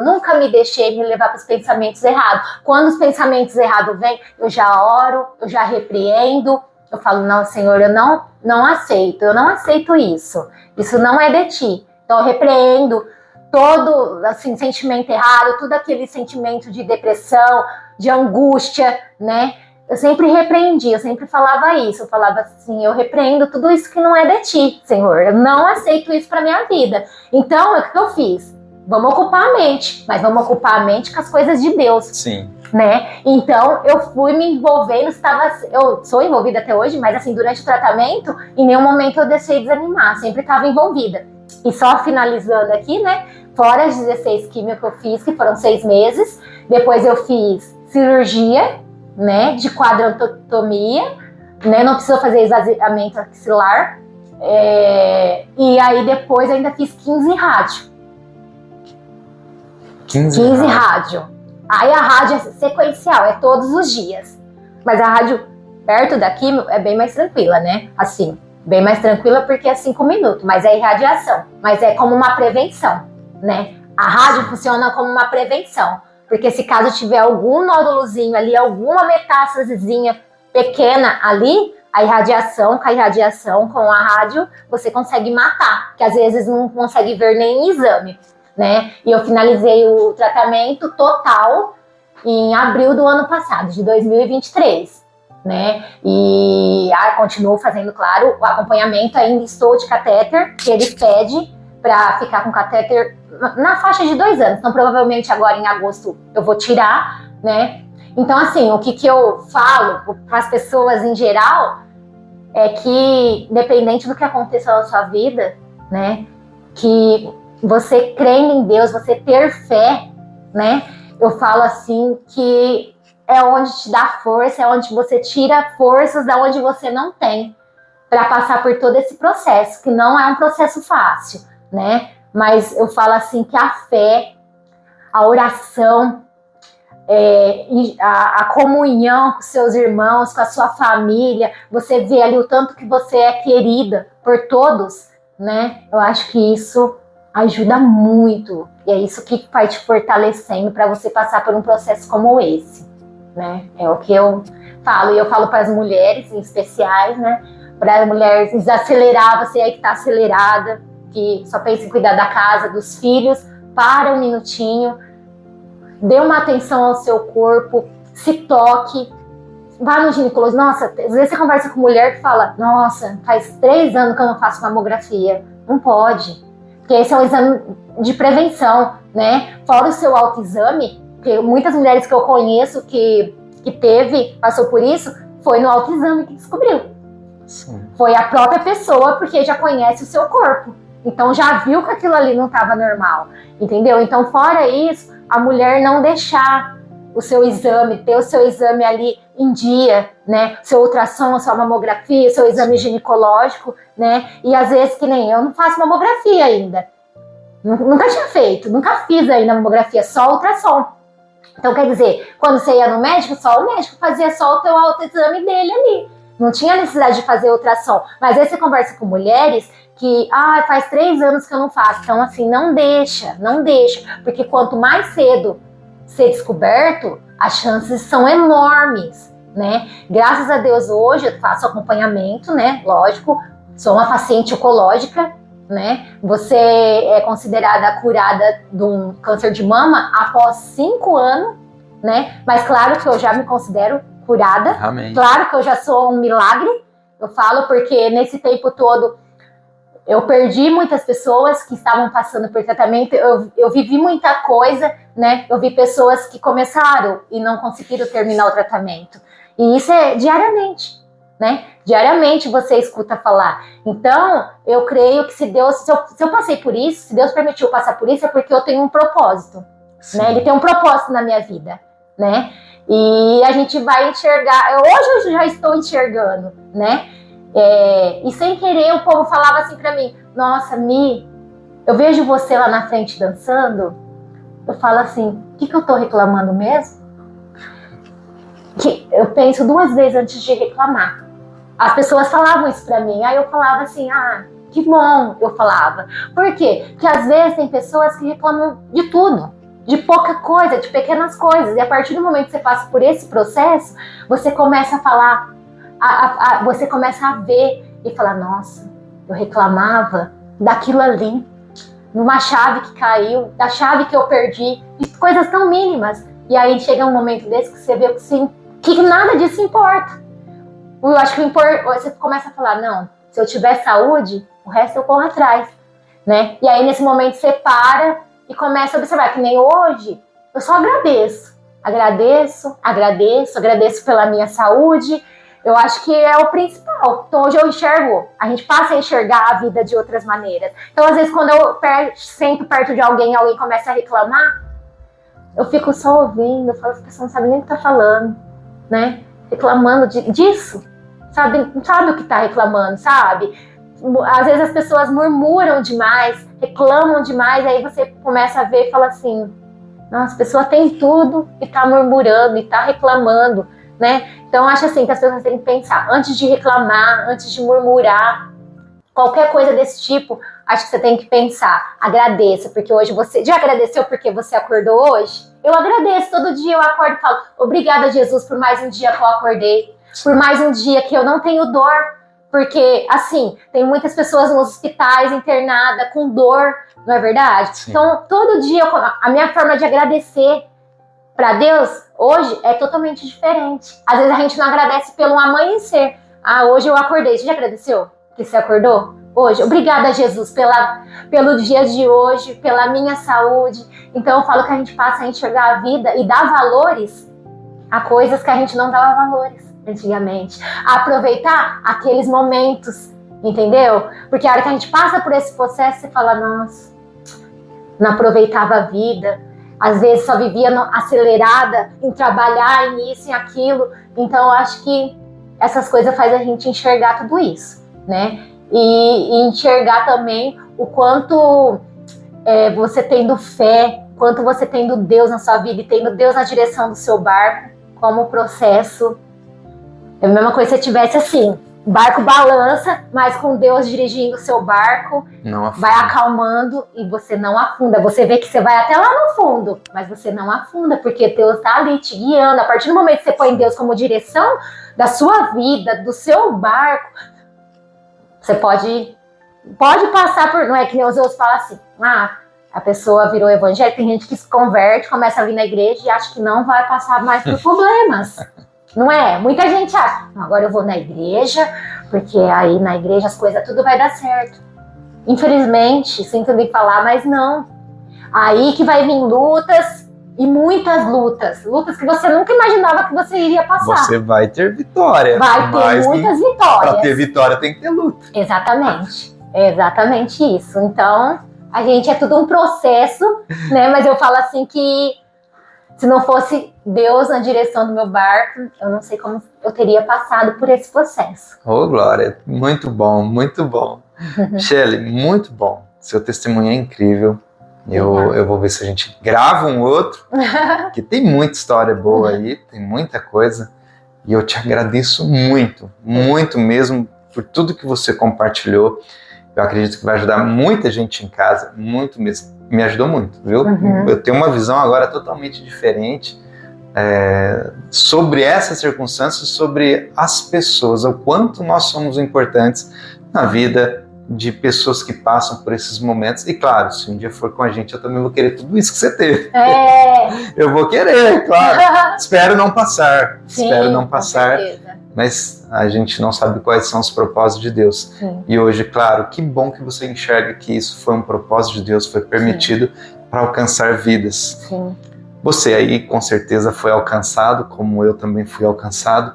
nunca me deixei me levar para os pensamentos errados. Quando os pensamentos errados vêm, eu já oro, eu já repreendo. Eu falo, não, Senhor, eu não aceito isso. Isso não é de ti. Então eu repreendo todo assim, sentimento errado, todo aquele sentimento de depressão, de angústia, né? Eu sempre repreendi, eu sempre falava isso. Eu falava assim, eu repreendo tudo isso que não é de ti, Senhor. Eu não aceito isso para minha vida. Então, o que eu fiz? Vamos ocupar a mente, mas vamos ocupar a mente com as coisas de Deus. Sim. Né? Então eu fui me envolvendo, eu sou envolvida até hoje, mas assim, durante o tratamento, em nenhum momento eu deixei de desanimar, sempre estava envolvida. E só finalizando aqui, né? Fora as 16 químios que eu fiz, que foram 6 meses, depois eu fiz cirurgia, né? De quadrantotomia, né? Não precisou fazer esvaziamento axilar, E aí depois ainda fiz 15 rádio. 15 rádio. Aí a rádio é sequencial, é todos os dias. Mas a rádio perto daqui é bem mais tranquila, né? Assim, bem mais tranquila porque é 5 minutos, mas é irradiação. Mas é como uma prevenção, né? A rádio funciona como uma prevenção. Porque se caso tiver algum nódulozinho ali, alguma metástasezinha pequena ali, com a irradiação, com a rádio, você consegue matar. Que às vezes não consegue ver nem em exame, né? E eu finalizei o tratamento total em abril do ano passado, de 2023, né? E continuo fazendo, claro, o acompanhamento. Ainda estou de catéter, que ele pede para ficar com catéter na faixa de 2 anos. Então, provavelmente agora em agosto eu vou tirar, né? Então, assim, o que eu falo para as pessoas em geral é que, independente do que aconteça na sua vida, né? Que você crendo em Deus, você ter fé, né? Eu falo assim que é onde te dá força, é onde você tira forças da onde você não tem para passar por todo esse processo, que não é um processo fácil, né? Mas eu falo assim que a fé, a oração, a comunhão com seus irmãos, com a sua família, você vê ali o tanto que você é querida por todos, né? Eu acho que isso ajuda muito, e é isso que vai te fortalecendo para você passar por um processo como esse, né? É o que eu falo, e eu falo para as mulheres em especiais, né? Para as mulheres desacelerar, você aí que está acelerada, que só pensa em cuidar da casa, dos filhos, para um minutinho, dê uma atenção ao seu corpo, se toque, vá no ginecologista. Nossa, às vezes você conversa com mulher que fala, nossa, faz 3 anos que eu não faço mamografia. Não pode, porque esse é um exame de prevenção, né? Fora o seu autoexame, porque muitas mulheres que eu conheço que passou por isso, foi no autoexame que descobriu. Sim. Foi a própria pessoa, porque já conhece o seu corpo. Então já viu que aquilo ali não estava normal, entendeu? Então, fora isso, a mulher não deixar o seu exame, ter o seu exame ali em dia, né? Seu ultrassom, sua mamografia, seu exame ginecológico, né? E às vezes, que nem eu, não faço mamografia ainda. Nunca tinha feito, nunca fiz ainda mamografia, só ultrassom. Então, quer dizer, quando você ia no médico, só o médico fazia só o teu autoexame dele ali. Não tinha necessidade de fazer ultrassom. Mas aí você conversa com mulheres que faz 3 anos que eu não faço. Então, assim, não deixa. Porque quanto mais cedo ser descoberto, as chances são enormes, né? Graças a Deus, hoje eu faço acompanhamento, né? Lógico, sou uma paciente oncológica, né? Você é considerada curada de um câncer de mama após 5 anos, né? Mas claro que eu já me considero curada. Amém. Claro que eu já sou um milagre, eu falo, porque nesse tempo todo eu perdi muitas pessoas que estavam passando por tratamento, eu vivi muita coisa, né? Eu vi pessoas que começaram e não conseguiram terminar o tratamento. E isso é diariamente, né? Diariamente você escuta falar. Então, eu creio que se eu passei por isso, se Deus permitiu passar por isso, é porque eu tenho um propósito, né? Ele tem um propósito na minha vida, né? E a gente vai enxergar. Hoje eu já estou enxergando, né? E sem querer o povo falava assim pra mim, nossa, Mi, eu vejo você lá na frente dançando. Eu falo assim, o que eu tô reclamando mesmo? Que eu penso 2 vezes antes de reclamar. As pessoas falavam isso pra mim, aí eu falava assim, que bom, eu falava. Por quê? Porque às vezes tem pessoas que reclamam de tudo, de pouca coisa, de pequenas coisas, e a partir do momento que você passa por esse processo, você começa a falar, você começa a ver e falar, nossa, eu reclamava daquilo ali, numa chave que caiu, da chave que eu perdi, de coisas tão mínimas, e aí chega um momento desse que você vê que nada disso importa. Eu acho que você começa a falar, não, se eu tiver saúde, o resto eu corro atrás, né? E aí nesse momento você para e começa a observar, que nem hoje, eu só agradeço pela minha saúde. Eu acho que é o principal. Então hoje eu enxergo, a gente passa a enxergar a vida de outras maneiras. Então às vezes quando eu sento perto de alguém começa a reclamar, eu fico só ouvindo, eu falo, essa pessoa não sabe nem o que tá falando, né? Reclamando disso, sabe? Não sabe o que tá reclamando, sabe? às vezes as pessoas murmuram demais, reclamam demais, aí você começa a ver e fala assim, nossa, a pessoa tem tudo e tá murmurando e tá reclamando, né? Então, eu acho assim que as pessoas têm que pensar, antes de reclamar, antes de murmurar, qualquer coisa desse tipo, acho que você tem que pensar, agradeça, porque hoje você... Já agradeceu porque você acordou hoje? Eu agradeço, todo dia eu acordo e falo, obrigada, Jesus, por mais um dia que eu acordei, por mais um dia que eu não tenho dor, porque, assim, tem muitas pessoas nos hospitais internadas com dor, não é verdade? Sim. Então, todo dia, a minha forma de agradecer para Deus, hoje, é totalmente diferente. Às vezes a gente não agradece pelo amanhecer. Ah, hoje eu acordei. Você já agradeceu que você acordou? Hoje, obrigada, Jesus, pelo dia de hoje, pela minha saúde. Então, eu falo que a gente passa a enxergar a vida e dar valores a coisas que a gente não dava valores antigamente. A aproveitar aqueles momentos, entendeu? Porque a hora que a gente passa por esse processo, você fala, nossa, não aproveitava a vida, às vezes só vivia acelerada em trabalhar, em isso, em aquilo. Então, eu acho que essas coisas fazem a gente enxergar tudo isso, né? E enxergar também o quanto você tendo fé, quanto você tendo Deus na sua vida e tendo Deus na direção do seu barco, como o processo é a mesma coisa se você tivesse assim, o barco balança, mas com Deus dirigindo o seu barco, vai acalmando e você não afunda. Você vê que você vai até lá no fundo, mas você não afunda, porque Deus está ali te guiando. A partir do momento que você põe Deus como direção da sua vida, do seu barco, você pode passar por... Não é que nem os outros falam assim, a pessoa virou evangélica, tem gente que se converte, começa a vir na igreja e acha que não vai passar mais por problemas. Não é? Muita gente acha, agora eu vou na igreja, porque aí na igreja as coisas tudo vai dar certo. Infelizmente, sinto lhe falar, mas não. Aí que vai vir lutas e muitas lutas. Lutas que você nunca imaginava que você iria passar. Você vai ter vitória. Vai ter muitas vitórias. Para ter vitória tem que ter luta. Exatamente. É exatamente isso. Então, a gente é tudo um processo, né? Mas eu falo assim que se não fosse Deus na direção do meu barco, eu não sei como eu teria passado por esse processo. Ô, Glória, muito bom, muito bom. Shelly, muito bom. Seu testemunho é incrível. Eu vou ver se a gente grava um outro, que tem muita história boa aí, tem muita coisa. E eu te agradeço muito, muito mesmo, por tudo que você compartilhou. Eu acredito que vai ajudar muita gente em casa, muito mesmo. Me ajudou muito, viu? Eu tenho uma visão agora totalmente diferente sobre essas circunstâncias, sobre as pessoas, o quanto nós somos importantes na vida de pessoas que passam por esses momentos. E claro, se um dia for com a gente, eu também vou querer tudo isso que você teve. Eu vou querer, claro. Espero não passar. Sim, espero não passar. Mas a gente não sabe quais são os propósitos de Deus. Sim. E hoje, claro, que bom que você enxerga que isso foi um propósito de Deus, foi permitido para alcançar vidas. Sim. Você aí, com certeza, foi alcançado, como eu também fui alcançado.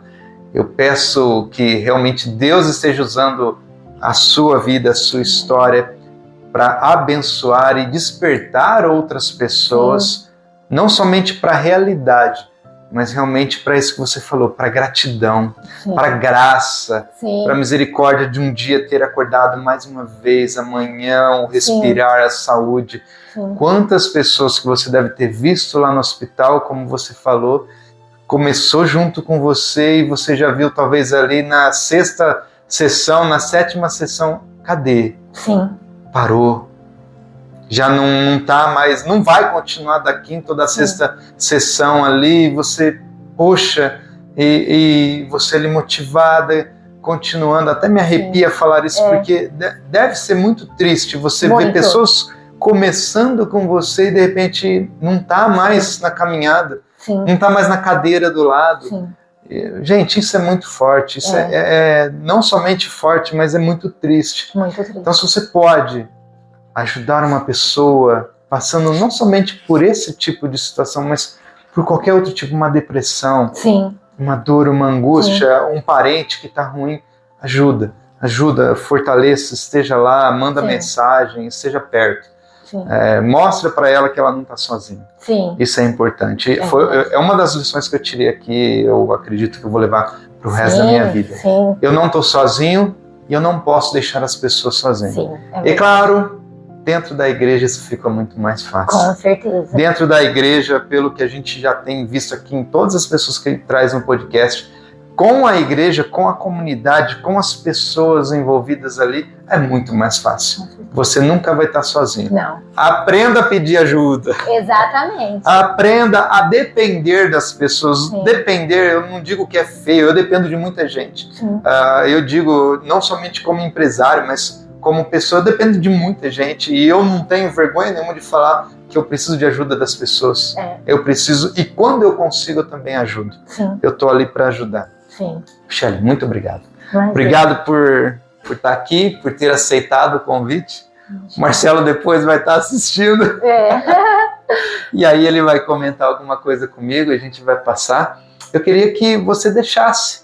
Eu peço que realmente Deus esteja usando a sua vida, a sua história, para abençoar e despertar outras pessoas, não somente para a realidade, mas realmente para isso que você falou, para gratidão, para graça, para misericórdia de um dia ter acordado mais uma vez, amanhã, o respirar, a saúde. Quantas pessoas que você deve ter visto lá no hospital, como você falou, começou junto com você e você já viu talvez ali na 6ª sessão, na 7ª sessão, cadê? Parou. Já não tá mais, não vai continuar da 5ª ou da 6ª sessão ali, você, poxa, e você ali motivada, continuando, até me arrepia falar isso, porque deve ser muito triste você ver pessoas começando com você e de repente não tá mais na caminhada, não tá mais na cadeira do lado. Gente, isso é muito forte, isso é não somente forte, mas é muito triste. Então, se você pode ajudar uma pessoa passando não somente por esse tipo de situação, mas por qualquer outro tipo, uma depressão, uma dor, uma angústia, um parente que está ruim, ajuda, fortaleça, esteja lá, manda mensagem, esteja perto. Mostra para ela que ela não está sozinha. Isso é importante. É uma das lições que eu tirei aqui, eu acredito que eu vou levar para o resto da minha vida. Eu não estou sozinho, e eu não posso deixar as pessoas sozinhas. Sim, E claro, dentro da igreja isso fica muito mais fácil. Com certeza. Dentro da igreja, pelo que a gente já tem visto aqui em todas as pessoas que ele traz no podcast, com a igreja, com a comunidade, com as pessoas envolvidas ali, é muito mais fácil. Você nunca vai estar sozinho. Não. Aprenda a pedir ajuda. Exatamente. Aprenda a depender das pessoas. Sim. Depender, eu não digo que é feio, eu dependo de muita gente. Eu digo, não somente como empresário, mas como pessoa, eu dependo de muita gente. E eu não tenho vergonha nenhuma de falar que eu preciso de ajuda das pessoas. Eu preciso, e quando eu consigo, eu também ajudo. Sim. Eu estou ali para ajudar. Sim. Michele, muito obrigado. Mas Obrigado por estar aqui, por ter aceitado o convite. O Marcelo depois vai estar assistindo. E aí ele vai comentar alguma coisa comigo, a gente vai passar. Eu queria que você deixasse.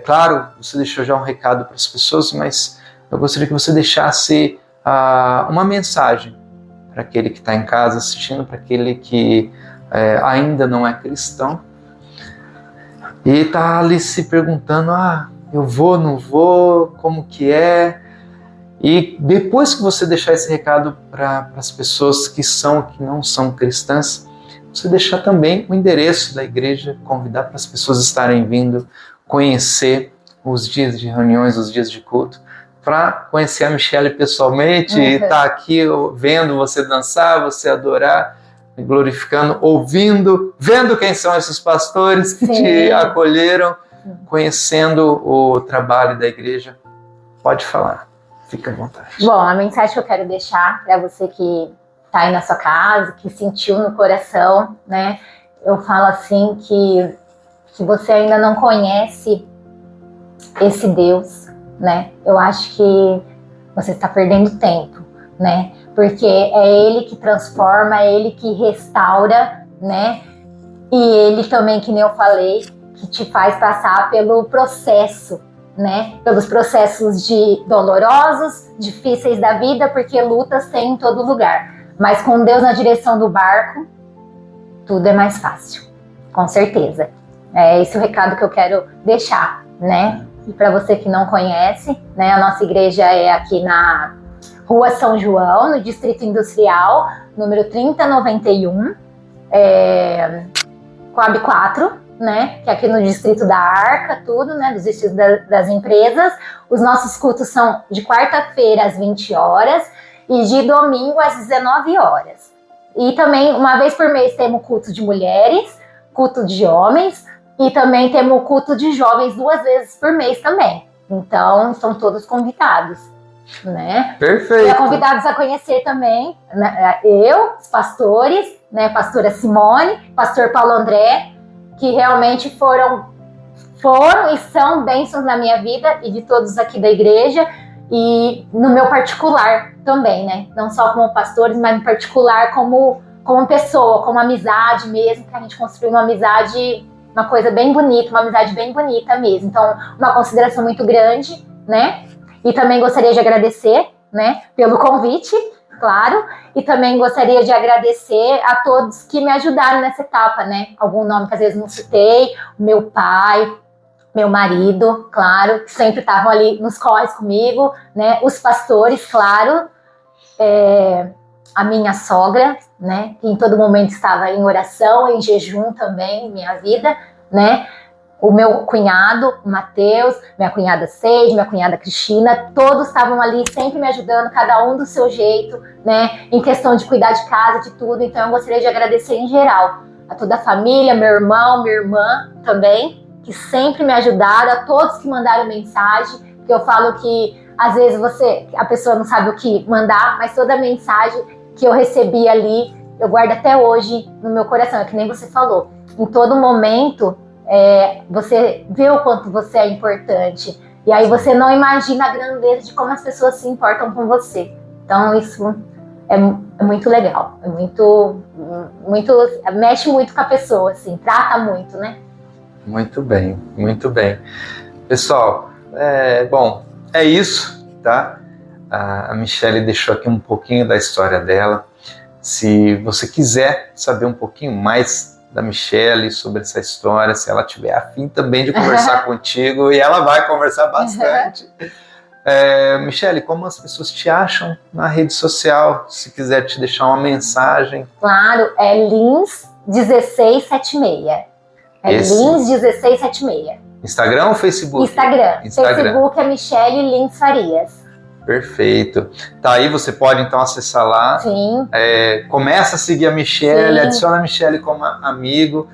Claro, você deixou já um recado para as pessoas, mas eu gostaria que você deixasse uma mensagem para aquele que está em casa assistindo, para aquele que ainda não é cristão e está ali se perguntando, eu vou, não vou, como que é? E depois que você deixar esse recado para as pessoas que não são cristãs, você deixar também o endereço da igreja, convidar para as pessoas estarem vindo, conhecer os dias de reuniões, os dias de culto, para conhecer a Michele pessoalmente e estar aqui vendo você dançar, você adorar, glorificando, ouvindo, vendo quem são esses pastores que te acolheram, conhecendo o trabalho da igreja. Pode falar, fica à vontade. Bom, a mensagem que eu quero deixar para você que está aí na sua casa, que sentiu no coração, né? Eu falo assim que você ainda não conhece esse Deus, né? Eu acho que você está perdendo tempo, né? Porque é Ele que transforma, é Ele que restaura, né? E Ele também, que nem eu falei, que te faz passar pelo processo, né? Pelos processos dolorosos, difíceis da vida, porque lutas tem em todo lugar. Mas com Deus na direção do barco, tudo é mais fácil, com certeza. É esse o recado que eu quero deixar, né? E para você que não conhece, né? A nossa igreja é aqui na Rua São João, no Distrito Industrial, número 3091, Coab 4, né? Que é aqui no Distrito da Arca, tudo, né? Dos distritos das empresas. Os nossos cultos são de quarta-feira às 20 horas e de domingo às 19 horas. E também, uma vez por mês, temos culto de mulheres, culto de homens e também temos culto de jovens 2 vezes por mês também. Então, estão todos convidados, né? Perfeito. E convidados a conhecer também, né, eu, os pastores, né? Pastora Simone, pastor Paulo André, que realmente foram e são bênçãos na minha vida e de todos aqui da igreja e no meu particular também, né? Não só como pastores, mas em particular como pessoa, como amizade mesmo, que a gente construiu uma amizade, uma coisa bem bonita, uma amizade bem bonita mesmo. Então, uma consideração muito grande, né? E também gostaria de agradecer, né, pelo convite, claro, e também gostaria de agradecer a todos que me ajudaram nessa etapa, né? Algum nome que às vezes não citei, o meu pai, meu marido, claro, que sempre estavam ali nos corres comigo, né? Os pastores, claro, a minha sogra, né? Que em todo momento estava em oração, em jejum também, minha vida, né? O meu cunhado, o Matheus, minha cunhada Seide, minha cunhada Cristina, todos estavam ali sempre me ajudando, cada um do seu jeito, né? Em questão de cuidar de casa, de tudo. Então eu gostaria de agradecer em geral a toda a família, meu irmão, minha irmã também, que sempre me ajudaram, a todos que mandaram mensagem, que eu falo que às vezes a pessoa não sabe o que mandar, mas toda a mensagem que eu recebi ali, eu guardo até hoje no meu coração, é que nem você falou. Em todo momento, você vê o quanto você é importante. E aí você não imagina a grandeza de como as pessoas se importam com você. Então isso é muito legal. É muito, mexe muito com a pessoa, assim, trata muito, né? Muito bem, muito bem. Pessoal, bom, é isso, tá? A Michele deixou aqui um pouquinho da história dela. Se você quiser saber um pouquinho mais da Michele sobre essa história, se ela tiver afim também de conversar contigo, e ela vai conversar bastante. Michele, como as pessoas te acham na rede social? Se quiser te deixar uma mensagem. Claro, é Lins1676. Lins1676. Instagram ou Facebook? Instagram. Facebook é Michele Lins Farias. Perfeito. Tá aí, você pode então acessar lá. Sim. Começa a seguir a Michele, adiciona a Michele como amigo,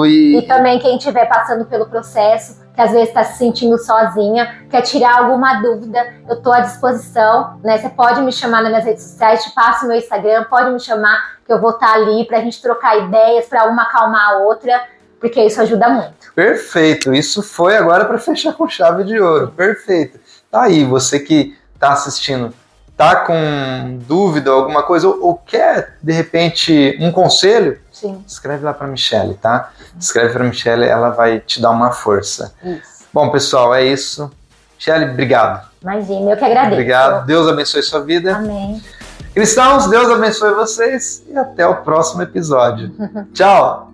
e também quem estiver passando pelo processo, que às vezes está se sentindo sozinha, quer tirar alguma dúvida, eu estou à disposição, né? Você pode me chamar nas minhas redes sociais, te passo o meu Instagram, pode me chamar que eu vou estar ali para a gente trocar ideias, para uma acalmar a outra, porque isso ajuda muito. Perfeito, isso foi agora para fechar com chave de ouro, perfeito. Tá aí, você que está assistindo, tá com dúvida, alguma coisa, ou quer, de repente, um conselho, sim, escreve lá para a Michele, tá? Escreve para a Michele, ela vai te dar uma força. Isso. Bom, pessoal, é isso. Michele, obrigado. Imagina, eu que agradeço. Obrigado, Deus abençoe sua vida. Amém. Cristãos, Deus abençoe vocês e até o próximo episódio. Tchau!